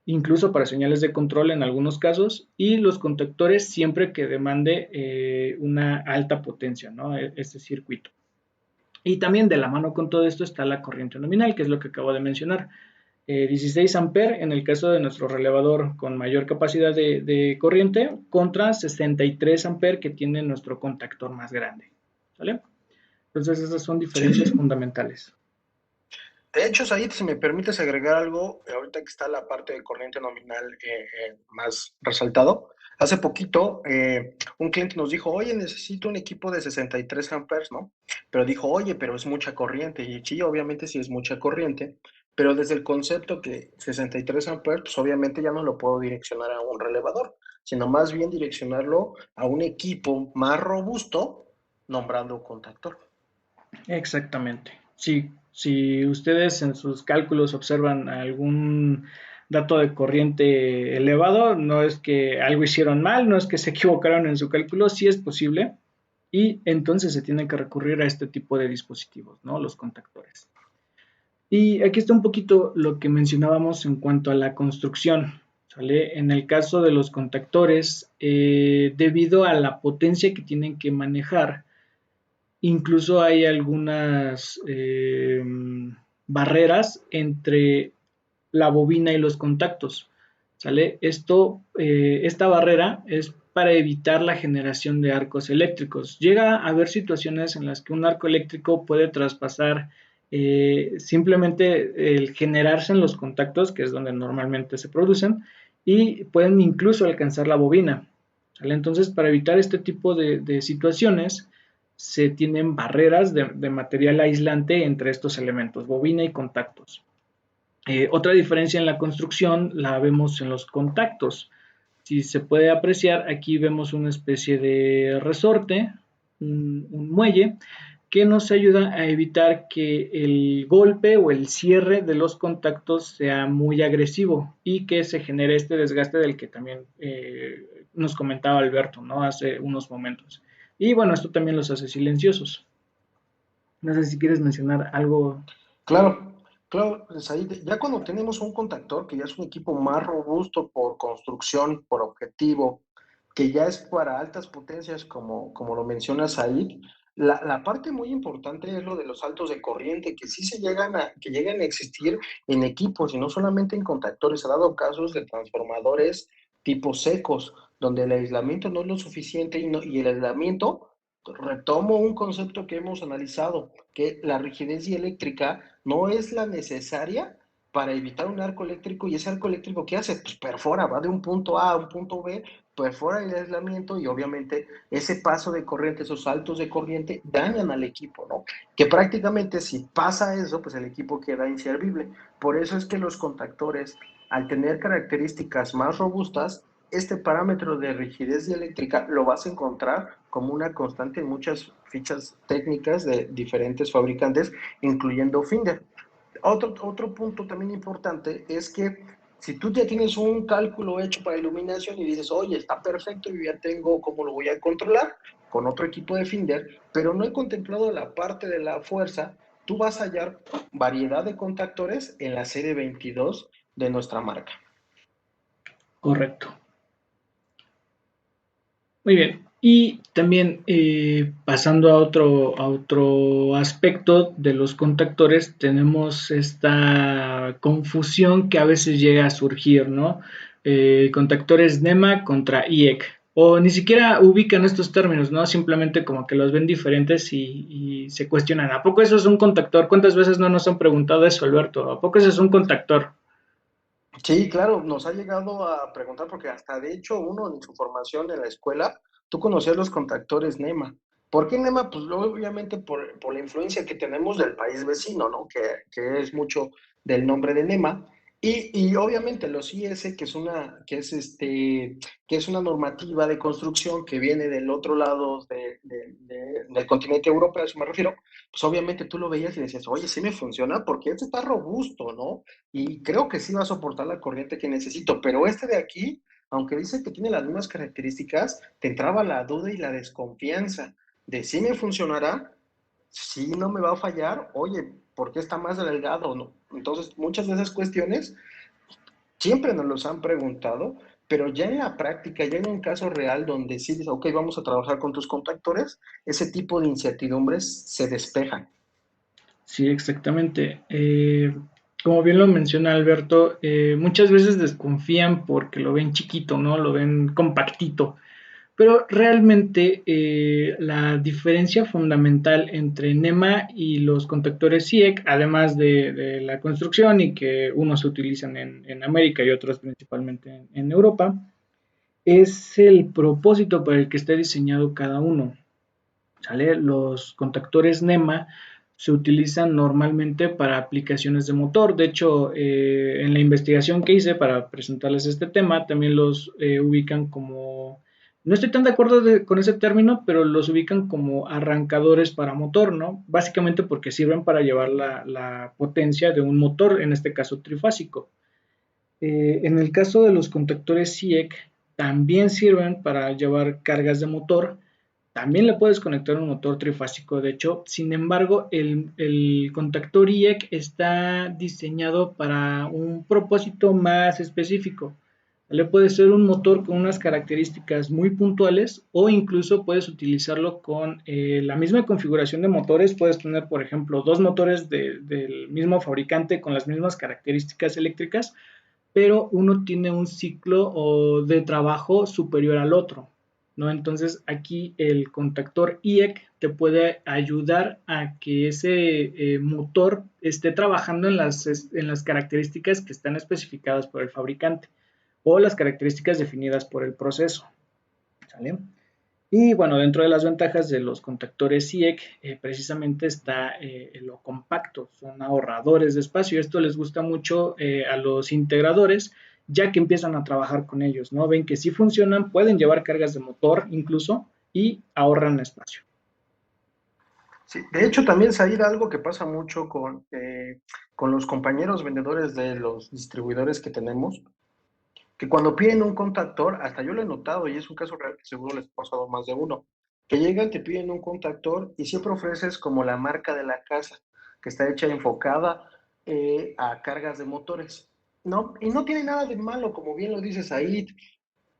incluso para señales de control en algunos casos, y los contactores siempre que demande una alta potencia, ¿no? Este circuito. Y también de la mano con todo esto está la corriente nominal, que es lo que acabo de mencionar. 16 amperes en el caso de nuestro relevador con mayor capacidad de corriente contra 63 amperes que tiene nuestro contactor más grande. ¿Vale? Entonces esas son diferencias Sí. fundamentales. De hecho, Said, si me permites agregar algo, ahorita que está la parte de corriente nominal más resaltado, hace poquito un cliente nos dijo, oye, necesito un equipo de 63 amperes, ¿no? Pero dijo, oye, pero es mucha corriente. Y sí, obviamente sí es mucha corriente, pero desde el concepto que 63 amperes, pues obviamente ya no lo puedo direccionar a un relevador, sino más bien direccionarlo a un equipo más robusto, nombrando contactor. Exactamente. Sí, si ustedes en sus cálculos observan algún dato de corriente elevado, no es que algo hicieron mal, no es que se equivocaron en su cálculo, sí es posible y entonces se tiene que recurrir a este tipo de dispositivos, ¿no? Los contactores. Y aquí está un poquito lo que mencionábamos en cuanto a la construcción, ¿sale? En el caso de los contactores, debido a la potencia que tienen que manejar, incluso hay algunas barreras entre la bobina y los contactos. ¿Sale? Esta barrera es para evitar la generación de arcos eléctricos. Llega a haber situaciones en las que un arco eléctrico puede traspasar simplemente el generarse en los contactos, que es donde normalmente se producen, y pueden incluso alcanzar la bobina. ¿Sale? Entonces, para evitar este tipo de situaciones, se tienen barreras de material aislante entre estos elementos, bobina y contactos. Otra diferencia en la construcción la vemos en los contactos. Si se puede apreciar, aquí vemos una especie de resorte, un muelle, que nos ayuda a evitar que el golpe o el cierre de los contactos sea muy agresivo y que se genere este desgaste del que también nos comentaba Alberto, ¿no? Hace unos momentos. Y bueno, esto también los hace silenciosos. No sé si quieres mencionar algo. Claro, claro, pues ahí ya cuando tenemos un contactor que ya es un equipo más robusto por construcción, por objetivo, que ya es para altas potencias, como lo mencionas ahí, la parte muy importante es lo de los saltos de corriente, que sí que llegan a existir en equipos y no solamente en contactores. Ha dado casos de transformadores tipo secos, donde el aislamiento no es lo suficiente y el aislamiento, retomo un concepto que hemos analizado, que la rigidez dieléctrica no es la necesaria para evitar un arco eléctrico, y ese arco eléctrico, ¿qué hace? Pues perfora, va de un punto A a un punto B, perfora el aislamiento y obviamente ese paso de corriente, esos saltos de corriente dañan al equipo, ¿no? Que prácticamente si pasa eso, pues el equipo queda inservible. Por eso es que los contactores, al tener características más robustas, este parámetro de rigidez dieléctrica lo vas a encontrar como una constante en muchas fichas técnicas de diferentes fabricantes, incluyendo Finder. Otro punto también importante es que si tú ya tienes un cálculo hecho para iluminación y dices, oye, está perfecto, yo ya tengo cómo lo voy a controlar con otro equipo de Finder, pero no he contemplado la parte de la fuerza, tú vas a hallar variedad de contactores en la serie 22 de nuestra marca. Correcto. Muy bien. Y también pasando a otro aspecto de los contactores, tenemos esta confusión que a veces llega a surgir, ¿no? Contactores NEMA contra IEC. O ni siquiera ubican estos términos, ¿no? Simplemente como que los ven diferentes y se cuestionan. ¿A poco eso es un contactor? ¿Cuántas veces no nos han preguntado eso, Alberto? ¿A poco eso es un contactor? Sí, claro, nos ha llegado a preguntar porque hasta de hecho uno en su formación en la escuela, tú conocías los contactores NEMA. ¿Por qué NEMA? Pues obviamente por la influencia que tenemos del país vecino, ¿no? Que es mucho del nombre de NEMA. Y obviamente los IS, que es una normativa de construcción que viene del otro lado del continente europeo, a eso me refiero, pues obviamente tú lo veías y decías, oye, sí me funciona porque este está robusto, ¿no? Y creo que sí va a soportar la corriente que necesito, pero este de aquí, aunque dice que tiene las mismas características, te entraba la duda y la desconfianza de si me funcionará, si no me va a fallar, oye, ¿por qué está más delgado? ¿No? Entonces, muchas de esas cuestiones siempre nos los han preguntado, pero ya en la práctica, ya en un caso real donde sí dices, ok, vamos a trabajar con tus contactores, ese tipo de incertidumbres se despejan. Sí, exactamente. Como bien lo menciona Alberto, muchas veces desconfían porque lo ven chiquito, ¿no? Lo ven compactito. Pero realmente la diferencia fundamental entre NEMA y los contactores CIEC, además de la construcción y que unos se utilizan en América y otros principalmente en Europa, es el propósito para el que está diseñado cada uno. ¿Sale? Los contactores NEMA se utilizan normalmente para aplicaciones de motor. De hecho, en la investigación que hice para presentarles este tema, también los ubican como, no estoy tan de acuerdo con ese término, pero los ubican como arrancadores para motor, ¿no? Básicamente porque sirven para llevar la potencia de un motor, en este caso trifásico. En el caso de los contactores CIEC, también sirven para llevar cargas de motor. También le puedes conectar un motor trifásico, de hecho. Sin embargo, el contactor IEC está diseñado para un propósito más específico. Le puede ser un motor con unas características muy puntuales o incluso puedes utilizarlo con la misma configuración de motores. Puedes tener, por ejemplo, dos motores del mismo fabricante con las mismas características eléctricas, pero uno tiene un ciclo de trabajo superior al otro, ¿no? Entonces aquí el contactor IEC te puede ayudar a que ese motor esté trabajando en las características que están especificadas por el fabricante o las características definidas por el proceso, ¿sale? Y bueno, dentro de las ventajas de los contactores IEC, precisamente está lo compacto, son ahorradores de espacio. Esto les gusta mucho a los integradores, ya que empiezan a trabajar con ellos, ¿no? Ven que sí funcionan, pueden llevar cargas de motor incluso y ahorran espacio. Sí, de hecho, también, Said, algo que pasa mucho con los compañeros vendedores de los distribuidores que tenemos, que cuando piden un contactor, hasta yo lo he notado, y es un caso real que seguro les ha pasado a más de uno, que llegan, te piden un contactor y siempre ofreces como la marca de la casa, que está hecha enfocada a cargas de motores, ¿no? Y no tiene nada de malo, como bien lo dices ahí,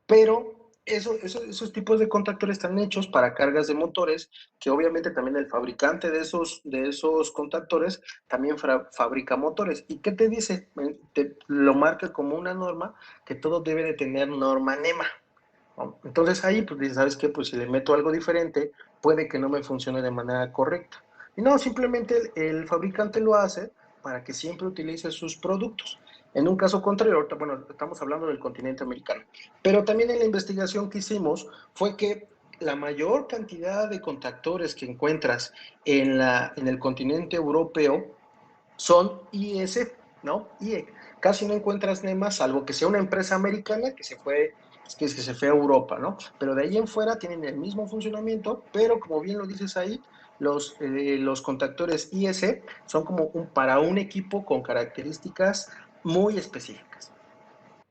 pero esos tipos de contactores están hechos para cargas de motores, que obviamente también el fabricante de esos contactores también fabrica motores. ¿Y qué te dice? Te lo marca como una norma que todo debe de tener norma NEMA, ¿no? Entonces ahí, pues dices, ¿sabes qué? Pues si le meto algo diferente, puede que no me funcione de manera correcta. Y no, simplemente el fabricante lo hace para que siempre utilice sus productos. En un caso contrario, bueno, estamos hablando del continente americano, pero también en la investigación que hicimos fue que la mayor cantidad de contactores que encuentras en el continente europeo son IS, ¿no? IE. Casi no encuentras NEMA, salvo que sea una empresa americana que se fue a Europa, ¿no? Pero de ahí en fuera tienen el mismo funcionamiento, pero como bien lo dices ahí, los contactores IS son como para un equipo con características muy específicas.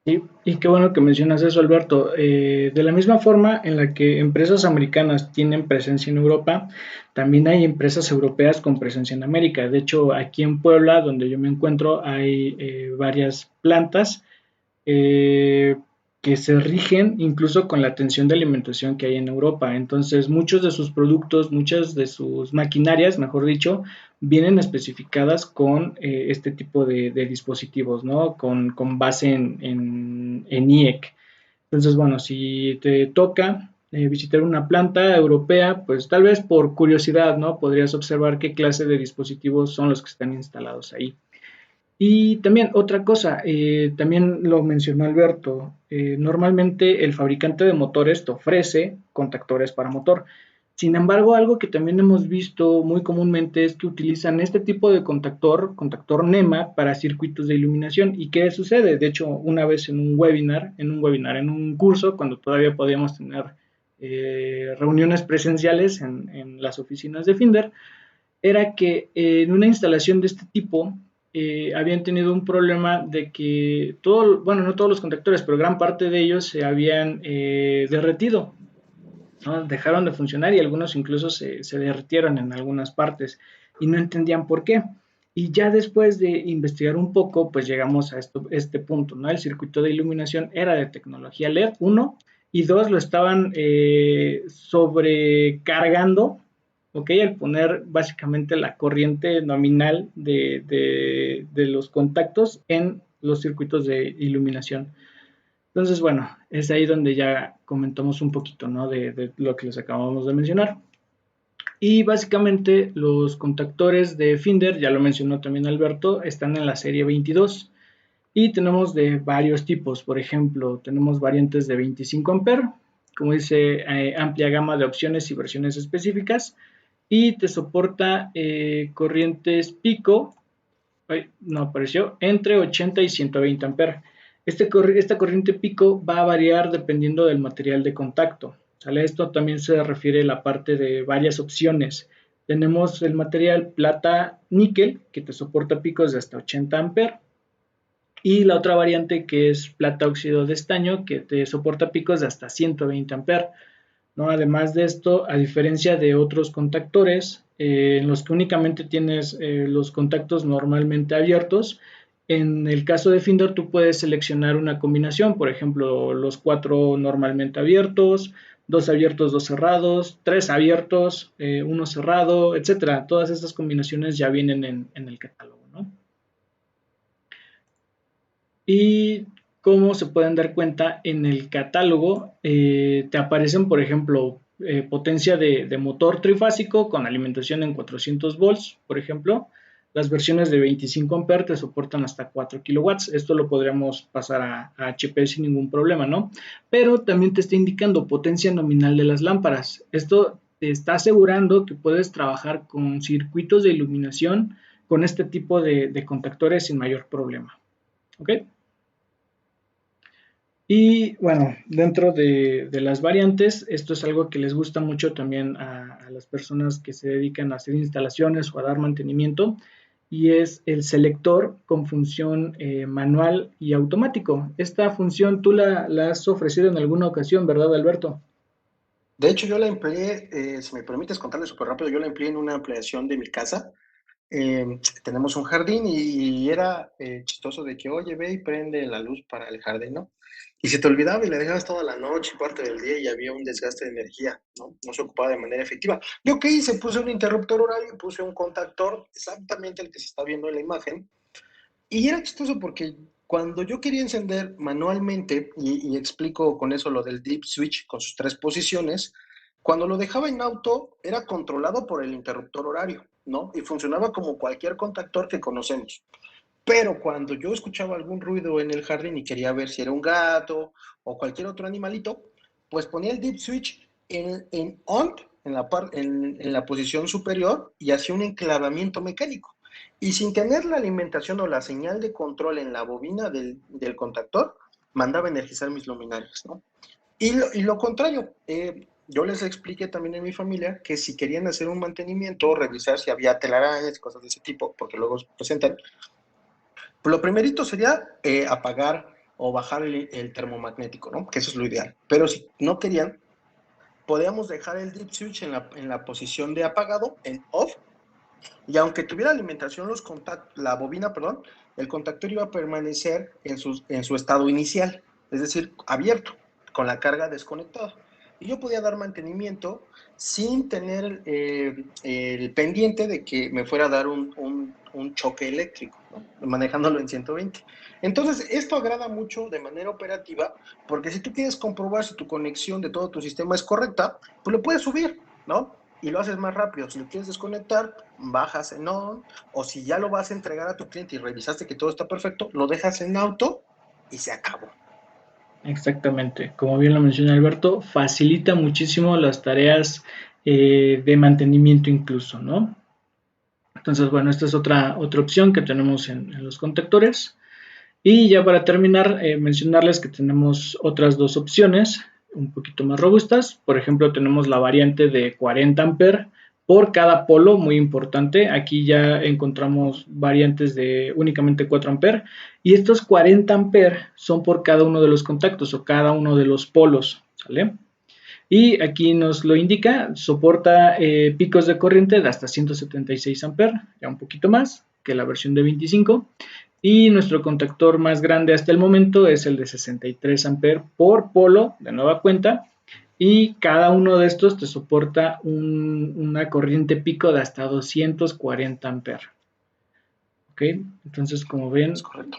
Y qué bueno que mencionas eso, Alberto. De la misma forma en la que empresas americanas tienen presencia en Europa, también hay empresas europeas con presencia en América. De hecho, aquí en Puebla, donde yo me encuentro, hay varias plantas eh, que se rigen incluso con la atención de alimentación que hay en Europa. Entonces, muchos de sus productos, muchas de sus maquinarias, mejor dicho, vienen especificadas con este tipo de dispositivos, ¿no? Con base en IEC. Entonces, bueno, si te toca visitar una planta europea, pues tal vez por curiosidad, ¿no? Podrías observar qué clase de dispositivos son los que están instalados ahí. Y también otra cosa, también lo mencionó Alberto, normalmente el fabricante de motores te ofrece contactores para motor. Sin embargo, algo que también hemos visto muy comúnmente es que utilizan este tipo de contactor NEMA para circuitos de iluminación. ¿Y qué sucede? De hecho, una vez en un curso, cuando todavía podíamos tener reuniones presenciales en las oficinas de Finder, era que en una instalación de este tipo habían tenido un problema de que bueno, no todos los contactores, pero gran parte de ellos se habían derretido, ¿no? Dejaron de funcionar y algunos incluso se derritieron en algunas partes y no entendían por qué. Y ya después de investigar un poco, pues llegamos a este punto, ¿no? El circuito de iluminación era de tecnología LED, uno, y dos, lo estaban sobrecargando, ¿ok? Al poner básicamente la corriente nominal de los contactos en los circuitos de iluminación. Entonces, bueno, es ahí donde ya comentamos un poquito, ¿no? De lo que les acabamos de mencionar. Y básicamente los contactores de Finder, ya lo mencionó también Alberto, están en la serie 22 y tenemos de varios tipos. Por ejemplo, tenemos variantes de 25 amperes, como dice, amplia gama de opciones y versiones específicas, y te soporta corrientes pico, no apareció, entre 80 y 120 amperes. Esta corriente pico va a variar dependiendo del material de contacto. ¿Sale? Esto también se refiere a la parte de varias opciones. Tenemos el material plata níquel, que te soporta picos de hasta 80 amperes, y la otra variante que es plata óxido de estaño, que te soporta picos de hasta 120 amperes, ¿no? Además de esto, a diferencia de otros contactores, en los que únicamente tienes los contactos normalmente abiertos, en el caso de Finder tú puedes seleccionar una combinación, por ejemplo, los 4 normalmente abiertos, 2 abiertos, 2 cerrados, 3 abiertos, 1 cerrado, etcétera. Todas estas combinaciones ya vienen en el catálogo, ¿no? Y como se pueden dar cuenta, en el catálogo te aparecen, por ejemplo, potencia de motor trifásico con alimentación en 400 volts, por ejemplo. Las versiones de 25 amperes te soportan hasta 4 kilowatts. Esto lo podríamos pasar a HP sin ningún problema, ¿no? Pero también te está indicando potencia nominal de las lámparas. Esto te está asegurando que puedes trabajar con circuitos de iluminación con este tipo de contactores sin mayor problema. ¿Ok? Y bueno, dentro de las variantes, esto es algo que les gusta mucho también a las personas que se dedican a hacer instalaciones o a dar mantenimiento, y es el selector con función manual y automático. Esta función tú la has ofrecido en alguna ocasión, ¿verdad, Alberto? De hecho, yo la empleé, si me permites contarle súper rápido, yo la empleé en una ampliación de mi casa. Tenemos un jardín y era chistoso de que, oye, ve y prende la luz para el jardín, ¿no? Y se te olvidaba y le dejabas toda la noche, parte del día y había un desgaste de energía, ¿no? No se ocupaba de manera efectiva. ¿Yo qué hice? Puse un interruptor horario, puse un contactor, exactamente el que se está viendo en la imagen, y era chistoso porque cuando yo quería encender manualmente, y explico con eso lo del deep switch con sus tres posiciones, cuando lo dejaba en auto era controlado por el interruptor horario, ¿no? Y funcionaba como cualquier contactor que conocemos. Pero cuando yo escuchaba algún ruido en el jardín y quería ver si era un gato o cualquier otro animalito, pues ponía el deep switch en on, en la posición superior y hacía un enclavamiento mecánico. Y sin tener la alimentación o la señal de control en la bobina del contactor, mandaba energizar mis luminarias, ¿no? Y lo contrario, yo les expliqué también en mi familia que si querían hacer un mantenimiento, revisar si había telarañas y cosas de ese tipo, porque luego se presentan, pues lo primerito sería apagar o bajar el termomagnético, ¿no? Que eso es lo ideal. Pero si no querían, podíamos dejar el deep switch en la posición de apagado, en off, y aunque tuviera alimentación la bobina, perdón, el contactor iba a permanecer en su estado inicial, es decir, abierto, con la carga desconectada. Y yo podía dar mantenimiento sin tener el pendiente de que me fuera a dar un choque eléctrico, ¿no? Manejándolo en 120. Entonces, esto agrada mucho de manera operativa, porque si tú quieres comprobar si tu conexión de todo tu sistema es correcta, pues lo puedes subir, ¿no? Y lo haces más rápido. Si lo quieres desconectar, bajas en on, o si ya lo vas a entregar a tu cliente y revisaste que todo está perfecto, lo dejas en auto y se acabó. Exactamente, como bien lo menciona Alberto, facilita muchísimo las tareas de mantenimiento incluso, ¿no? Entonces, bueno, esta es otra opción que tenemos en los contactores. Y ya para terminar, mencionarles que tenemos otras dos opciones un poquito más robustas. Por ejemplo, tenemos la variante de 40 amperes por cada polo, muy importante. Aquí ya encontramos variantes de únicamente 4 amperes. Y estos 40 amperes son por cada uno de los contactos o cada uno de los polos, ¿sale? Y aquí nos lo indica, soporta picos de corriente de hasta 176 amperes, ya un poquito más que la versión de 25. Y nuestro contactor más grande hasta el momento es el de 63 amperes por polo, de nueva cuenta. Y cada uno de estos te soporta una corriente pico de hasta 240 amperes. ¿Ok? Entonces, como Es ven, correcto.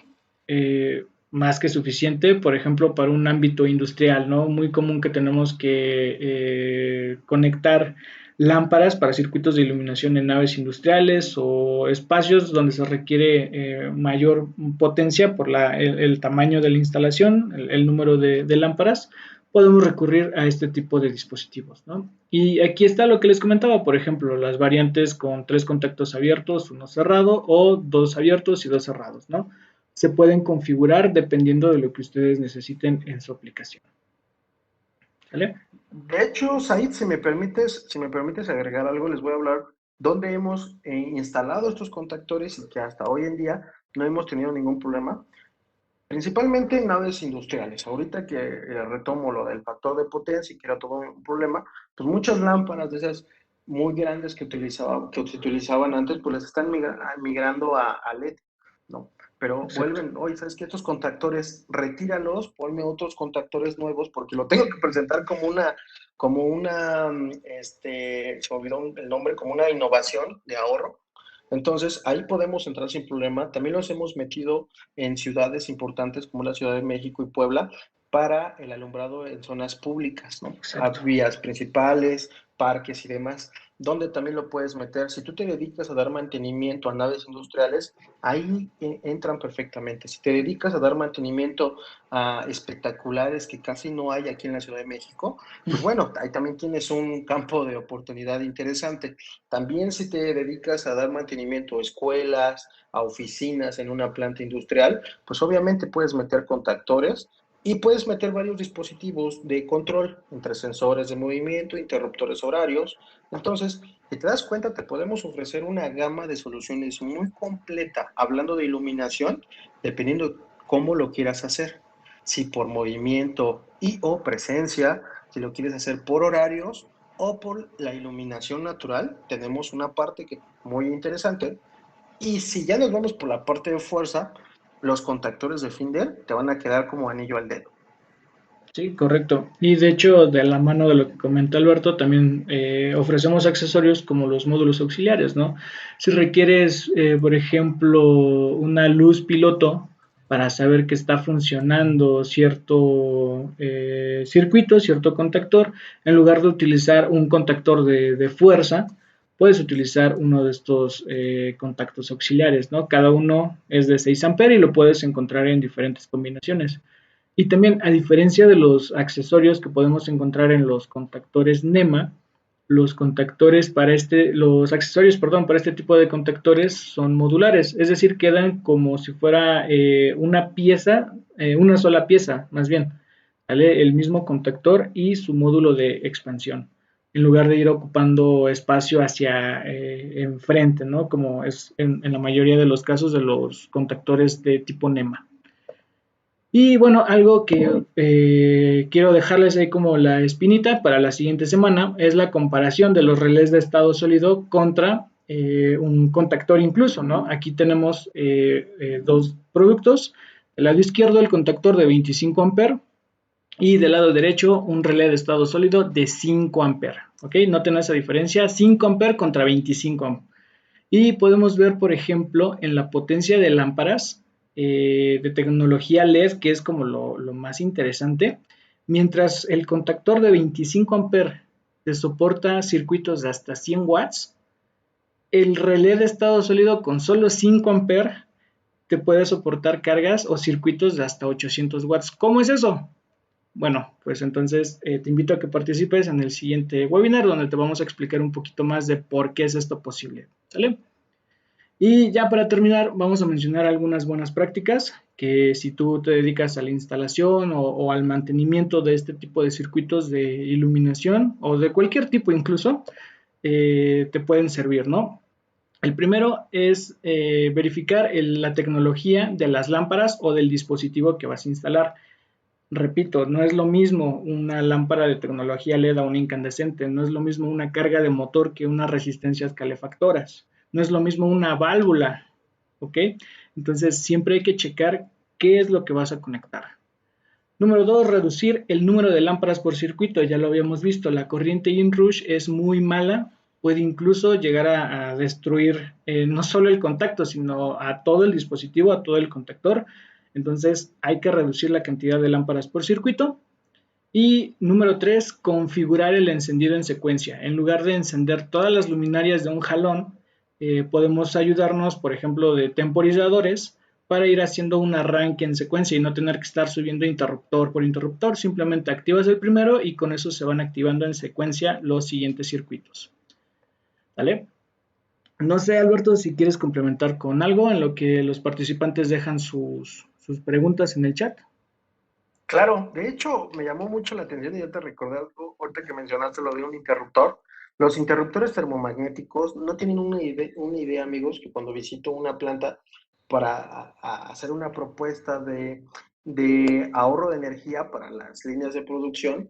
más que suficiente, por ejemplo, para un ámbito industrial, ¿no? Muy común que tenemos que conectar lámparas para circuitos de iluminación en naves industriales o espacios donde se requiere mayor potencia por el tamaño de la instalación, el número de lámparas, podemos recurrir a este tipo de dispositivos, ¿no? Y aquí está lo que les comentaba, por ejemplo, las variantes con 3 contactos abiertos, uno cerrado, o 2 abiertos y 2 cerrados, ¿no? Se pueden configurar dependiendo de lo que ustedes necesiten en su aplicación. ¿Vale? De hecho, Said, si me permites agregar algo, les voy a hablar dónde hemos instalado estos contactores y que hasta hoy en día no hemos tenido ningún problema. Principalmente en naves industriales. Ahorita que retomo lo del factor de potencia y que era todo un problema, pues muchas lámparas de esas muy grandes que se utilizaban antes, pues les están migrando a LED, ¿no? Pero Exacto. vuelven, oye, ¿sabes qué? Estos contactores, retíralos, ponme otros contactores nuevos, porque lo tengo que presentar se me olvidó el nombre, como una innovación de ahorro. Entonces, ahí podemos entrar sin problema. También los hemos metido en ciudades importantes como la Ciudad de México y Puebla para el alumbrado en zonas públicas, ¿no? A Exacto. vías principales, parques y demás, donde también lo puedes meter. Si tú te dedicas a dar mantenimiento a naves industriales, ahí entran perfectamente. Si te dedicas a dar mantenimiento a espectaculares que casi no hay aquí en la Ciudad de México, pues bueno, ahí también tienes un campo de oportunidad interesante. También si te dedicas a dar mantenimiento a escuelas, a oficinas en una planta industrial, pues obviamente puedes meter contactores y puedes meter varios dispositivos de control entre sensores de movimiento, interruptores horarios. Entonces, si te das cuenta, te podemos ofrecer una gama de soluciones muy completa, hablando de iluminación, dependiendo cómo lo quieras hacer. Si por movimiento y o presencia, si lo quieres hacer por horarios o por la iluminación natural, tenemos una parte que muy interesante. Y si ya nos vamos por la parte de fuerza, los contactores de Finder te van a quedar como anillo al dedo. Sí, correcto. Y de hecho, de la mano de lo que comenta Alberto, también ofrecemos accesorios como los módulos auxiliares, ¿no? Si requieres, por ejemplo, una luz piloto para saber que está funcionando cierto circuito, cierto contactor, en lugar de utilizar un contactor de fuerza, puedes utilizar uno de estos contactos auxiliares, ¿no? Cada uno es de 6 amperes y lo puedes encontrar en diferentes combinaciones. Y también, a diferencia de los accesorios que podemos encontrar en los contactores NEMA, los accesorios, perdón, para este tipo de contactores son modulares, es decir, quedan como si fuera una pieza, una sola pieza, más bien, ¿vale? El mismo contactor y su módulo de expansión, en lugar de ir ocupando espacio hacia enfrente, ¿no? Como es en la mayoría de los casos de los contactores de tipo NEMA. Y bueno, algo que quiero dejarles ahí como la espinita para la siguiente semana es la comparación de los relés de estado sólido contra un contactor incluso, ¿no? Aquí tenemos dos productos. Del lado izquierdo el contactor de 25 amperes y del lado derecho un relé de estado sólido de 5 amperes. ¿Ok? Noten esa diferencia, 5 amperes contra 25 amperes. Y podemos ver, por ejemplo, en la potencia de lámparas de tecnología LED, que es como lo más interesante, mientras el contactor de 25 amperes te soporta circuitos de hasta 100 watts, el relé de estado sólido con solo 5 amperes te puede soportar cargas o circuitos de hasta 800 watts. ¿Cómo es eso? Bueno, pues entonces te invito a que participes en el siguiente webinar donde te vamos a explicar un poquito más de por qué es esto posible. ¿Sale? Y ya para terminar, vamos a mencionar algunas buenas prácticas que si tú te dedicas a la instalación o al mantenimiento de este tipo de circuitos de iluminación o de cualquier tipo incluso, te pueden servir, ¿no? El primero es verificar la tecnología de las lámparas o del dispositivo que vas a instalar. Repito, no es lo mismo una lámpara de tecnología LED a una incandescente, no es lo mismo una carga de motor que unas resistencias calefactoras, no es lo mismo una válvula, ¿ok? Entonces siempre hay que checar qué es lo que vas a conectar. Número 2, reducir el número de lámparas por circuito, ya lo habíamos visto, la corriente inrush es muy mala, puede incluso llegar a destruir no solo el contacto, sino a todo el dispositivo, a todo el contactor. Entonces hay que reducir la cantidad de lámparas por circuito. Y número 3, configurar el encendido en secuencia. En lugar de encender todas las luminarias de un jalón, podemos ayudarnos, por ejemplo, de temporizadores para ir haciendo un arranque en secuencia y no tener que estar subiendo interruptor por interruptor. Simplemente activas el primero y con eso se van activando en secuencia los siguientes circuitos. ¿Vale? No sé, Alberto, si quieres complementar con algo en lo que los participantes dejan sus preguntas en el chat. Claro, de hecho me llamó mucho la atención y ya te recordé algo, ahorita que mencionaste lo de un interruptor. Los interruptores termomagnéticos no tienen una idea, amigos, que cuando visito una planta para hacer una propuesta de ahorro de energía para las líneas de producción,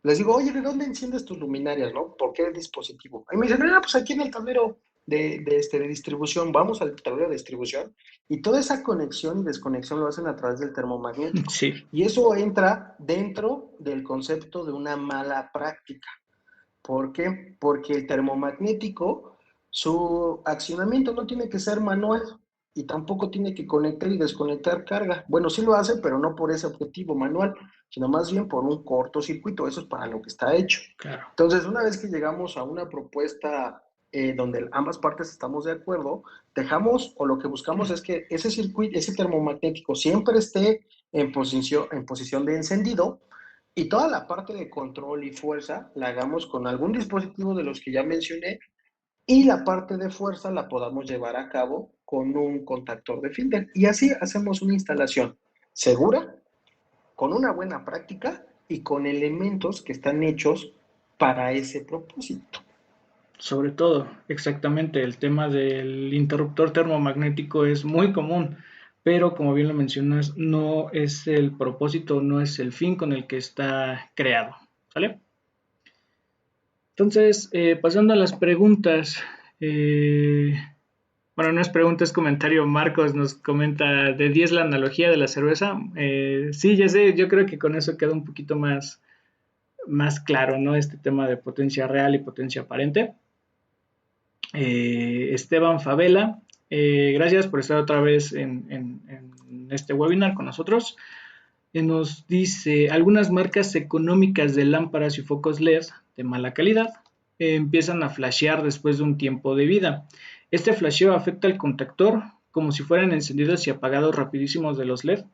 les digo, oye, ¿de dónde enciendes tus luminarias, no? ¿Por qué dispositivo? Y me dicen, ah, pues aquí en el tablero de distribución, vamos al tablero de distribución, y toda esa conexión y desconexión lo hacen a través del termomagnético. Sí. Y eso entra dentro del concepto de una mala práctica. ¿Por qué? Porque el termomagnético, su accionamiento no tiene que ser manual y tampoco tiene que conectar y desconectar carga. Bueno, sí lo hace, pero no por ese objetivo manual, sino más bien por un cortocircuito. Eso es para lo que está hecho. Claro. Entonces, una vez que llegamos a una propuesta donde ambas partes estamos de acuerdo, dejamos o lo que buscamos es que ese circuito, ese termomagnético siempre esté en posición de encendido y toda la parte de control y fuerza la hagamos con algún dispositivo de los que ya mencioné y la parte de fuerza la podamos llevar a cabo con un contactor de Finder. Y así hacemos una instalación segura, con una buena práctica y con elementos que están hechos para ese propósito. Sobre todo, exactamente, el tema del interruptor termomagnético es muy común, pero como bien lo mencionas, no es el propósito, no es el fin con el que está creado, ¿Sale? Entonces, pasando a las preguntas. Bueno, no es pregunta, es comentario. Marcos nos comenta de 10 la analogía de la cerveza. Sí, ya sé, yo creo que con eso queda un poquito más claro, ¿no? Este tema de potencia real y potencia aparente. Esteban Favela, gracias por estar otra vez en este webinar con nosotros. Nos dice, algunas marcas económicas de lámparas y focos LED de mala calidad empiezan a flashear después de un tiempo de vida. Este flasheo afecta al contactor como si fueran encendidos y apagados rapidísimos de los LED.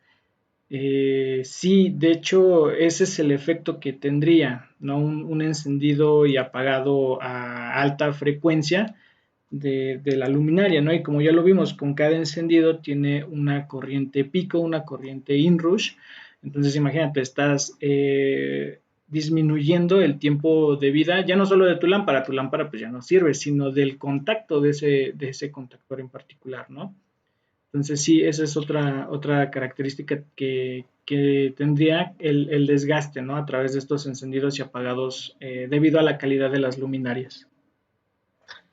Sí, de hecho, ese es el efecto que tendría, ¿no? Un encendido y apagado a alta frecuencia de la luminaria, ¿no? Y como ya lo vimos, con cada encendido tiene una corriente pico, una corriente inrush. Entonces, imagínate, estás disminuyendo el tiempo de vida, ya no solo de tu lámpara pues ya no sirve, sino del contacto de ese contactor en particular, ¿no? Entonces, sí, esa es otra característica que tendría el desgaste, ¿no? A través de estos encendidos y apagados debido a la calidad de las luminarias.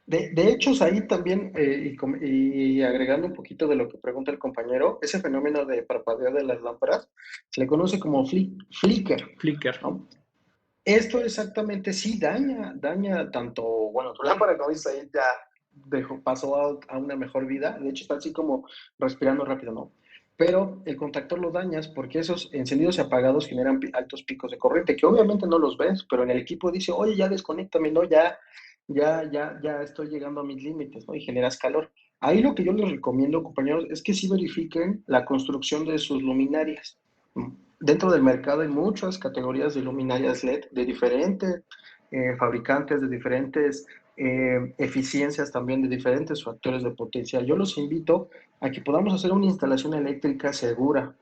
De hecho, ahí también, y agregando un poquito de lo que pregunta el compañero, ese fenómeno de parpadeo de las lámparas se le conoce como flicker, Flicker. ¿no? Esto exactamente sí daña tanto, bueno, tu lámpara, como dices ahí, ya pasó a una mejor vida, de hecho está así como respirando rápido, ¿no? Pero el contactor lo dañas porque esos encendidos y apagados generan altos picos de corriente, que obviamente no los ves, pero en el equipo dice, oye, ya desconéctame, ¿no? Ya estoy llegando a mis límites, ¿no? Y generas calor. Ahí lo que yo les recomiendo, compañeros, es que sí verifiquen la construcción de sus luminarias. Dentro del mercado hay muchas categorías de luminarias LED de diferentes fabricantes, de diferentes eficiencias también, de diferentes factores de potencial. Yo los invito a que podamos hacer una instalación eléctrica segura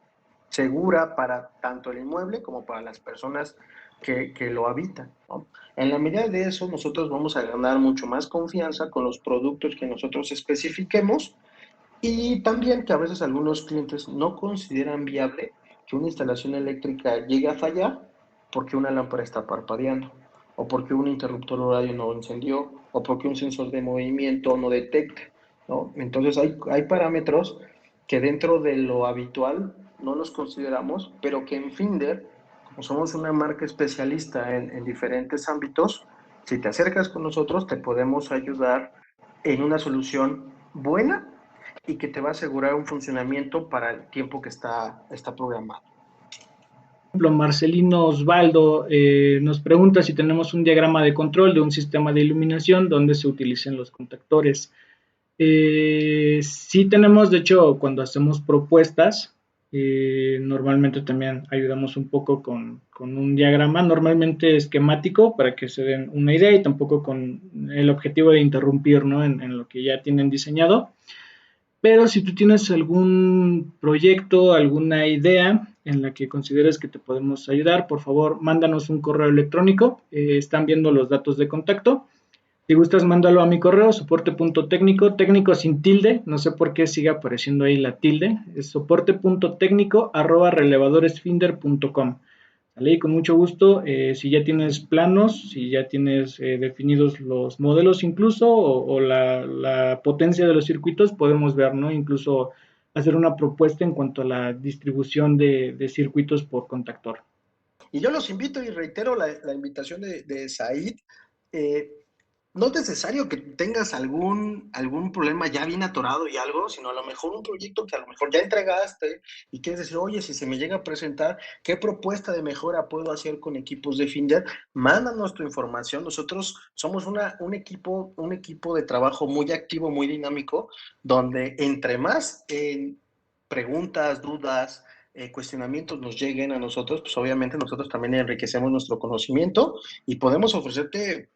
para tanto el inmueble como para las personas que lo habitan, ¿no? En la medida de eso, nosotros vamos a ganar mucho más confianza con los productos que nosotros especifiquemos y también que a veces algunos clientes no consideran viable que una instalación eléctrica llegue a fallar porque una lámpara está parpadeando, o porque un interruptor horario no encendió, o porque un sensor de movimiento no detecta, ¿no? Entonces hay parámetros que dentro de lo habitual no los consideramos, pero que en Finder, como somos una marca especialista en diferentes ámbitos, si te acercas con nosotros te podemos ayudar en una solución buena y que te va a asegurar un funcionamiento para el tiempo que está programado. Ejemplo, Marcelino Osvaldo nos pregunta si tenemos un diagrama de control de un sistema de iluminación donde se utilicen los contactores. Sí tenemos, de hecho, cuando hacemos propuestas, normalmente también ayudamos un poco con un diagrama, normalmente esquemático, para que se den una idea y tampoco con el objetivo de interrumpir, ¿no? en lo que ya tienen diseñado. Pero si tú tienes algún proyecto, alguna idea en la que consideres que te podemos ayudar, por favor, mándanos un correo electrónico. Están viendo los datos de contacto. Si gustas, mándalo a mi correo, soporte.técnico, técnico sin tilde, no sé por qué sigue apareciendo ahí la tilde, es soporte.técnico@relevadoresfinder.com. ¿Vale? Con mucho gusto, si ya tienes planos, si ya tienes definidos los modelos incluso, o la potencia de los circuitos, podemos ver, ¿no? Incluso hacer una propuesta en cuanto a la distribución de circuitos por contactor. Y yo los invito y reitero la invitación de Said. Eh, no es necesario que tengas algún problema ya bien atorado y algo, sino a lo mejor un proyecto que a lo mejor ya entregaste y quieres decir, oye, si se me llega a presentar, ¿qué propuesta de mejora puedo hacer con equipos de Finder? Mándanos tu información. Nosotros somos un equipo de trabajo muy activo, muy dinámico, donde entre más preguntas, dudas, cuestionamientos nos lleguen a nosotros, pues obviamente nosotros también enriquecemos nuestro conocimiento y podemos ofrecerte,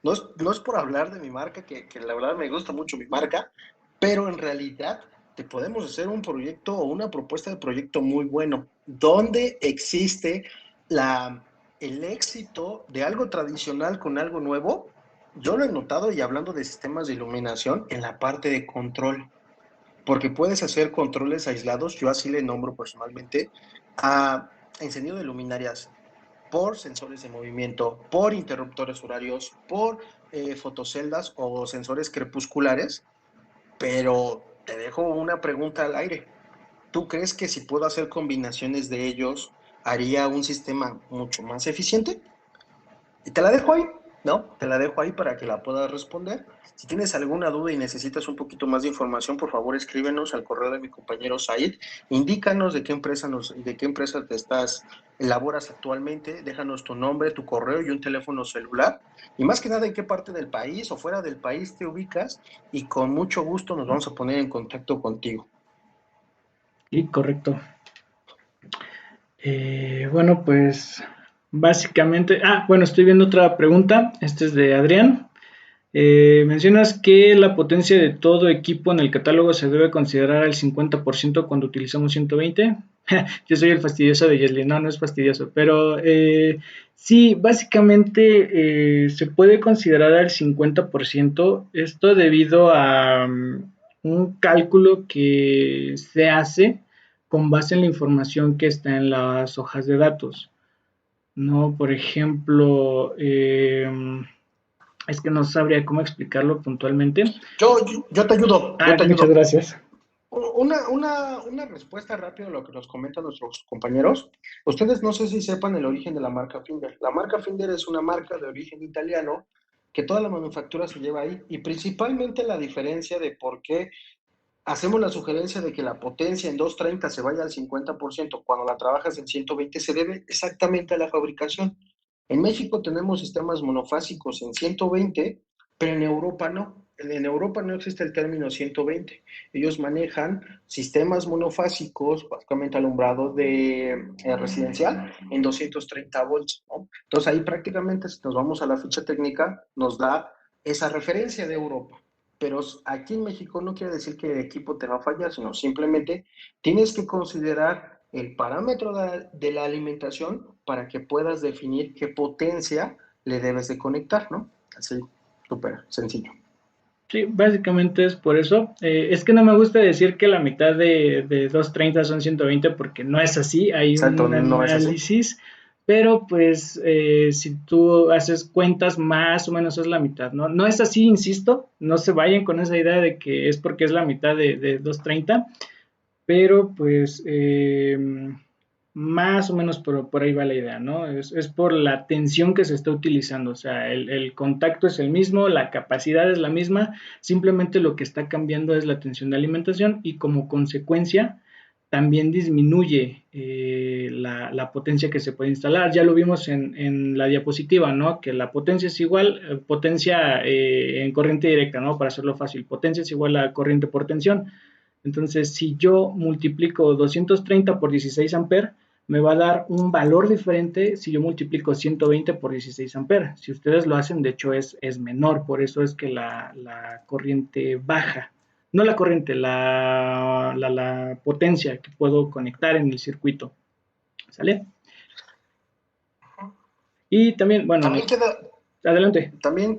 no es por hablar de mi marca, que la verdad me gusta mucho mi marca, pero en realidad te podemos hacer un proyecto o una propuesta de proyecto muy bueno, donde existe el éxito de algo tradicional con algo nuevo. Yo lo he notado y hablando de sistemas de iluminación en la parte de control, porque puedes hacer controles aislados, yo así le nombro personalmente, a encendido de luminarias por sensores de movimiento, por interruptores horarios, por fotoceldas o sensores crepusculares, pero te dejo una pregunta al aire. ¿Tú crees que si puedo hacer combinaciones de ellos, haría un sistema mucho más eficiente? Y te la dejo ahí, ¿no? Te la dejo ahí para que la puedas responder. Si tienes alguna duda y necesitas un poquito más de información, por favor escríbenos al correo de mi compañero Said. Indícanos de qué empresa te elaboras actualmente. Déjanos tu nombre, tu correo y un teléfono celular. Y más que nada, en qué parte del país o fuera del país te ubicas. Y con mucho gusto nos vamos a poner en contacto contigo. Sí, correcto. Bueno, pues básicamente, bueno, estoy viendo otra pregunta, este es de Adrián. Mencionas que la potencia de todo equipo en el catálogo se debe considerar al 50% cuando utilizamos 120. Yo soy el fastidioso de Yesli, no, no es fastidioso, pero sí, básicamente se puede considerar al 50%, esto debido a un cálculo que se hace con base en la información que está en las hojas de datos, ¿no? Por ejemplo, es que no sabría cómo explicarlo puntualmente. Yo te ayudo, yo te Muchas ayudo. gracias. Una respuesta rápida a lo que nos comentan nuestros compañeros. Ustedes no sé si sepan el origen de la marca Finder. La marca Finder es una marca de origen italiano que toda la manufactura se lleva ahí y principalmente la diferencia de por qué hacemos la sugerencia de que la potencia en 230 se vaya al 50% cuando la trabajas en 120 se debe exactamente a la fabricación. En México tenemos sistemas monofásicos en 120, pero en Europa no. En Europa no existe el término 120. Ellos manejan sistemas monofásicos, básicamente alumbrado de residencial, en 230 volts, ¿no? Entonces ahí prácticamente, si nos vamos a la ficha técnica, nos da esa referencia de Europa. Pero aquí en México no quiere decir que el equipo te va a fallar, sino simplemente tienes que considerar el parámetro de la alimentación para que puedas definir qué potencia le debes de conectar, ¿no? Así, súper sencillo. Sí, básicamente es por eso. Es que no me gusta decir que la mitad de 230 son 120 porque no es así, hay Exacto, un no es así. análisis, pero pues si tú haces cuentas más o menos es la mitad, ¿no? No es así, insisto, no se vayan con esa idea de que es porque es la mitad de 230, pero pues más o menos por ahí va la idea, ¿no? Es por la tensión que se está utilizando, o sea, el contacto es el mismo, la capacidad es la misma, simplemente lo que está cambiando es la tensión de alimentación y como consecuencia también disminuye la potencia que se puede instalar. Ya lo vimos en la diapositiva, ¿no? Que la potencia es igual, potencia en corriente directa, ¿no? Para hacerlo fácil, potencia es igual a corriente por tensión. Entonces, si yo multiplico 230 por 16 amperes, me va a dar un valor diferente si yo multiplico 120 por 16 amperes. Si ustedes lo hacen, de hecho es menor, por eso es que la corriente baja. No la corriente, la potencia que puedo conectar en el circuito. ¿Sale? Y también, bueno, También queda, adelante. También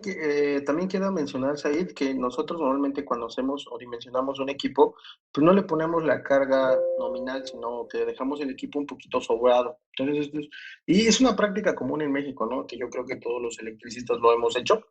queda mencionar, Said, que nosotros normalmente cuando hacemos o dimensionamos un equipo, pues no le ponemos la carga nominal, sino que dejamos el equipo un poquito sobrado. Entonces, y es una práctica común en México, ¿no? Que yo creo que todos los electricistas lo hemos hecho.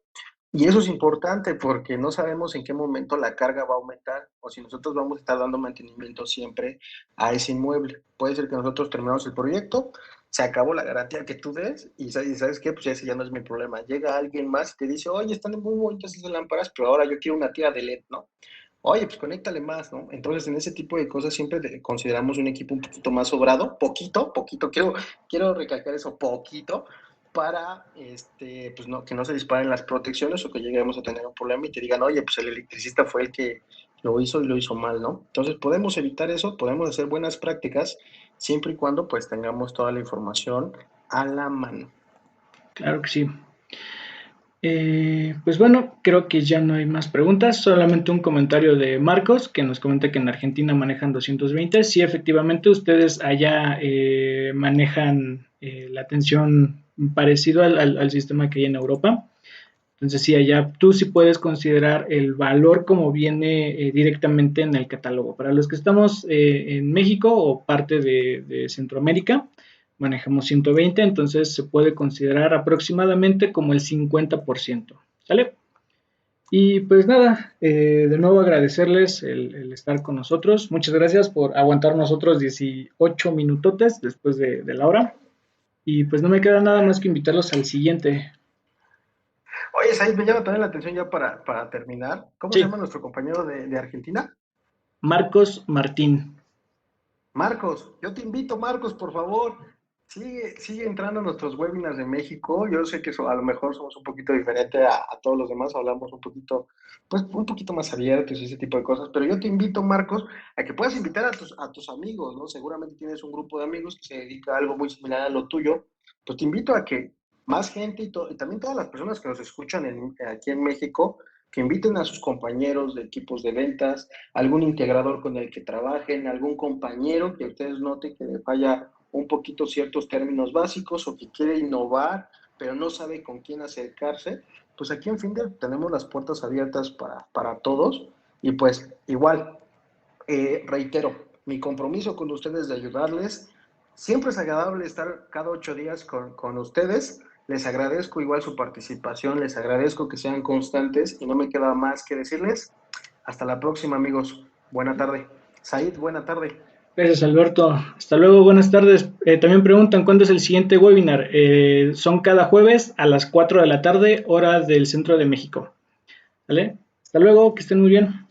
Y eso es importante porque no sabemos en qué momento la carga va a aumentar o si nosotros vamos a estar dando mantenimiento siempre a ese inmueble. Puede ser que nosotros terminamos el proyecto, se acabó la garantía que tú des y sabes qué, pues ese ya no es mi problema. Llega alguien más y te dice, oye, están muy bonitas esas lámparas, pero ahora yo quiero una tira de LED, ¿no? Oye, pues conéctale más, ¿no? Entonces, en ese tipo de cosas siempre consideramos un equipo un poquito más sobrado, poquito, quiero recalcar eso, poquito, para pues no, que no se disparen las protecciones o que lleguemos a tener un problema y te digan, oye, pues el electricista fue el que lo hizo y lo hizo mal, ¿no? Entonces podemos evitar eso, podemos hacer buenas prácticas siempre y cuando pues tengamos toda la información a la mano. Claro que sí. Pues bueno, creo que ya no hay más preguntas, solamente un comentario de Marcos que nos comenta que en Argentina manejan 220. Sí, efectivamente, ustedes allá manejan la tensión parecido al sistema que hay en Europa. Entonces, sí, allá tú sí puedes considerar el valor como viene directamente en el catálogo. Para los que estamos en México o parte de Centroamérica, manejamos 120, entonces se puede considerar aproximadamente como el 50%, ¿sale? Y pues nada, de nuevo agradecerles el estar con nosotros. Muchas gracias por aguantar nosotros 18 minutotes después de la hora. Y pues no me queda nada más que invitarlos al siguiente. Oye, Said, me llama también la atención ya para terminar. ¿Cómo se Sí, llama nuestro compañero de Argentina? Marcos Martín. Marcos, yo te invito, Marcos, por favor, sigue entrando a nuestros webinars de México. Yo sé que a lo mejor somos un poquito diferente a todos los demás, hablamos un poquito, pues un poquito más abiertos y ese tipo de cosas, pero yo te invito, Marcos, a que puedas invitar a tus amigos, ¿no? Seguramente tienes un grupo de amigos que se dedica a algo muy similar a lo tuyo, pues te invito a que más gente y también todas las personas que nos escuchan aquí en México, que inviten a sus compañeros de equipos de ventas, algún integrador con el que trabajen, algún compañero que ustedes noten que le falla un poquito ciertos términos básicos o que quiere innovar, pero no sabe con quién acercarse, pues aquí en Finder tenemos las puertas abiertas para todos y pues igual, reitero, mi compromiso con ustedes de ayudarles. Siempre es agradable estar cada 8 días con ustedes. Les agradezco igual su participación, les agradezco que sean constantes y no me queda más que decirles hasta la próxima, amigos. Buena tarde. Said, buena tarde. Gracias, Alberto. Hasta luego, buenas tardes. También preguntan cuándo es el siguiente webinar. Son cada jueves a las 4 de la tarde, hora del centro de México. ¿Vale? Hasta luego, que estén muy bien.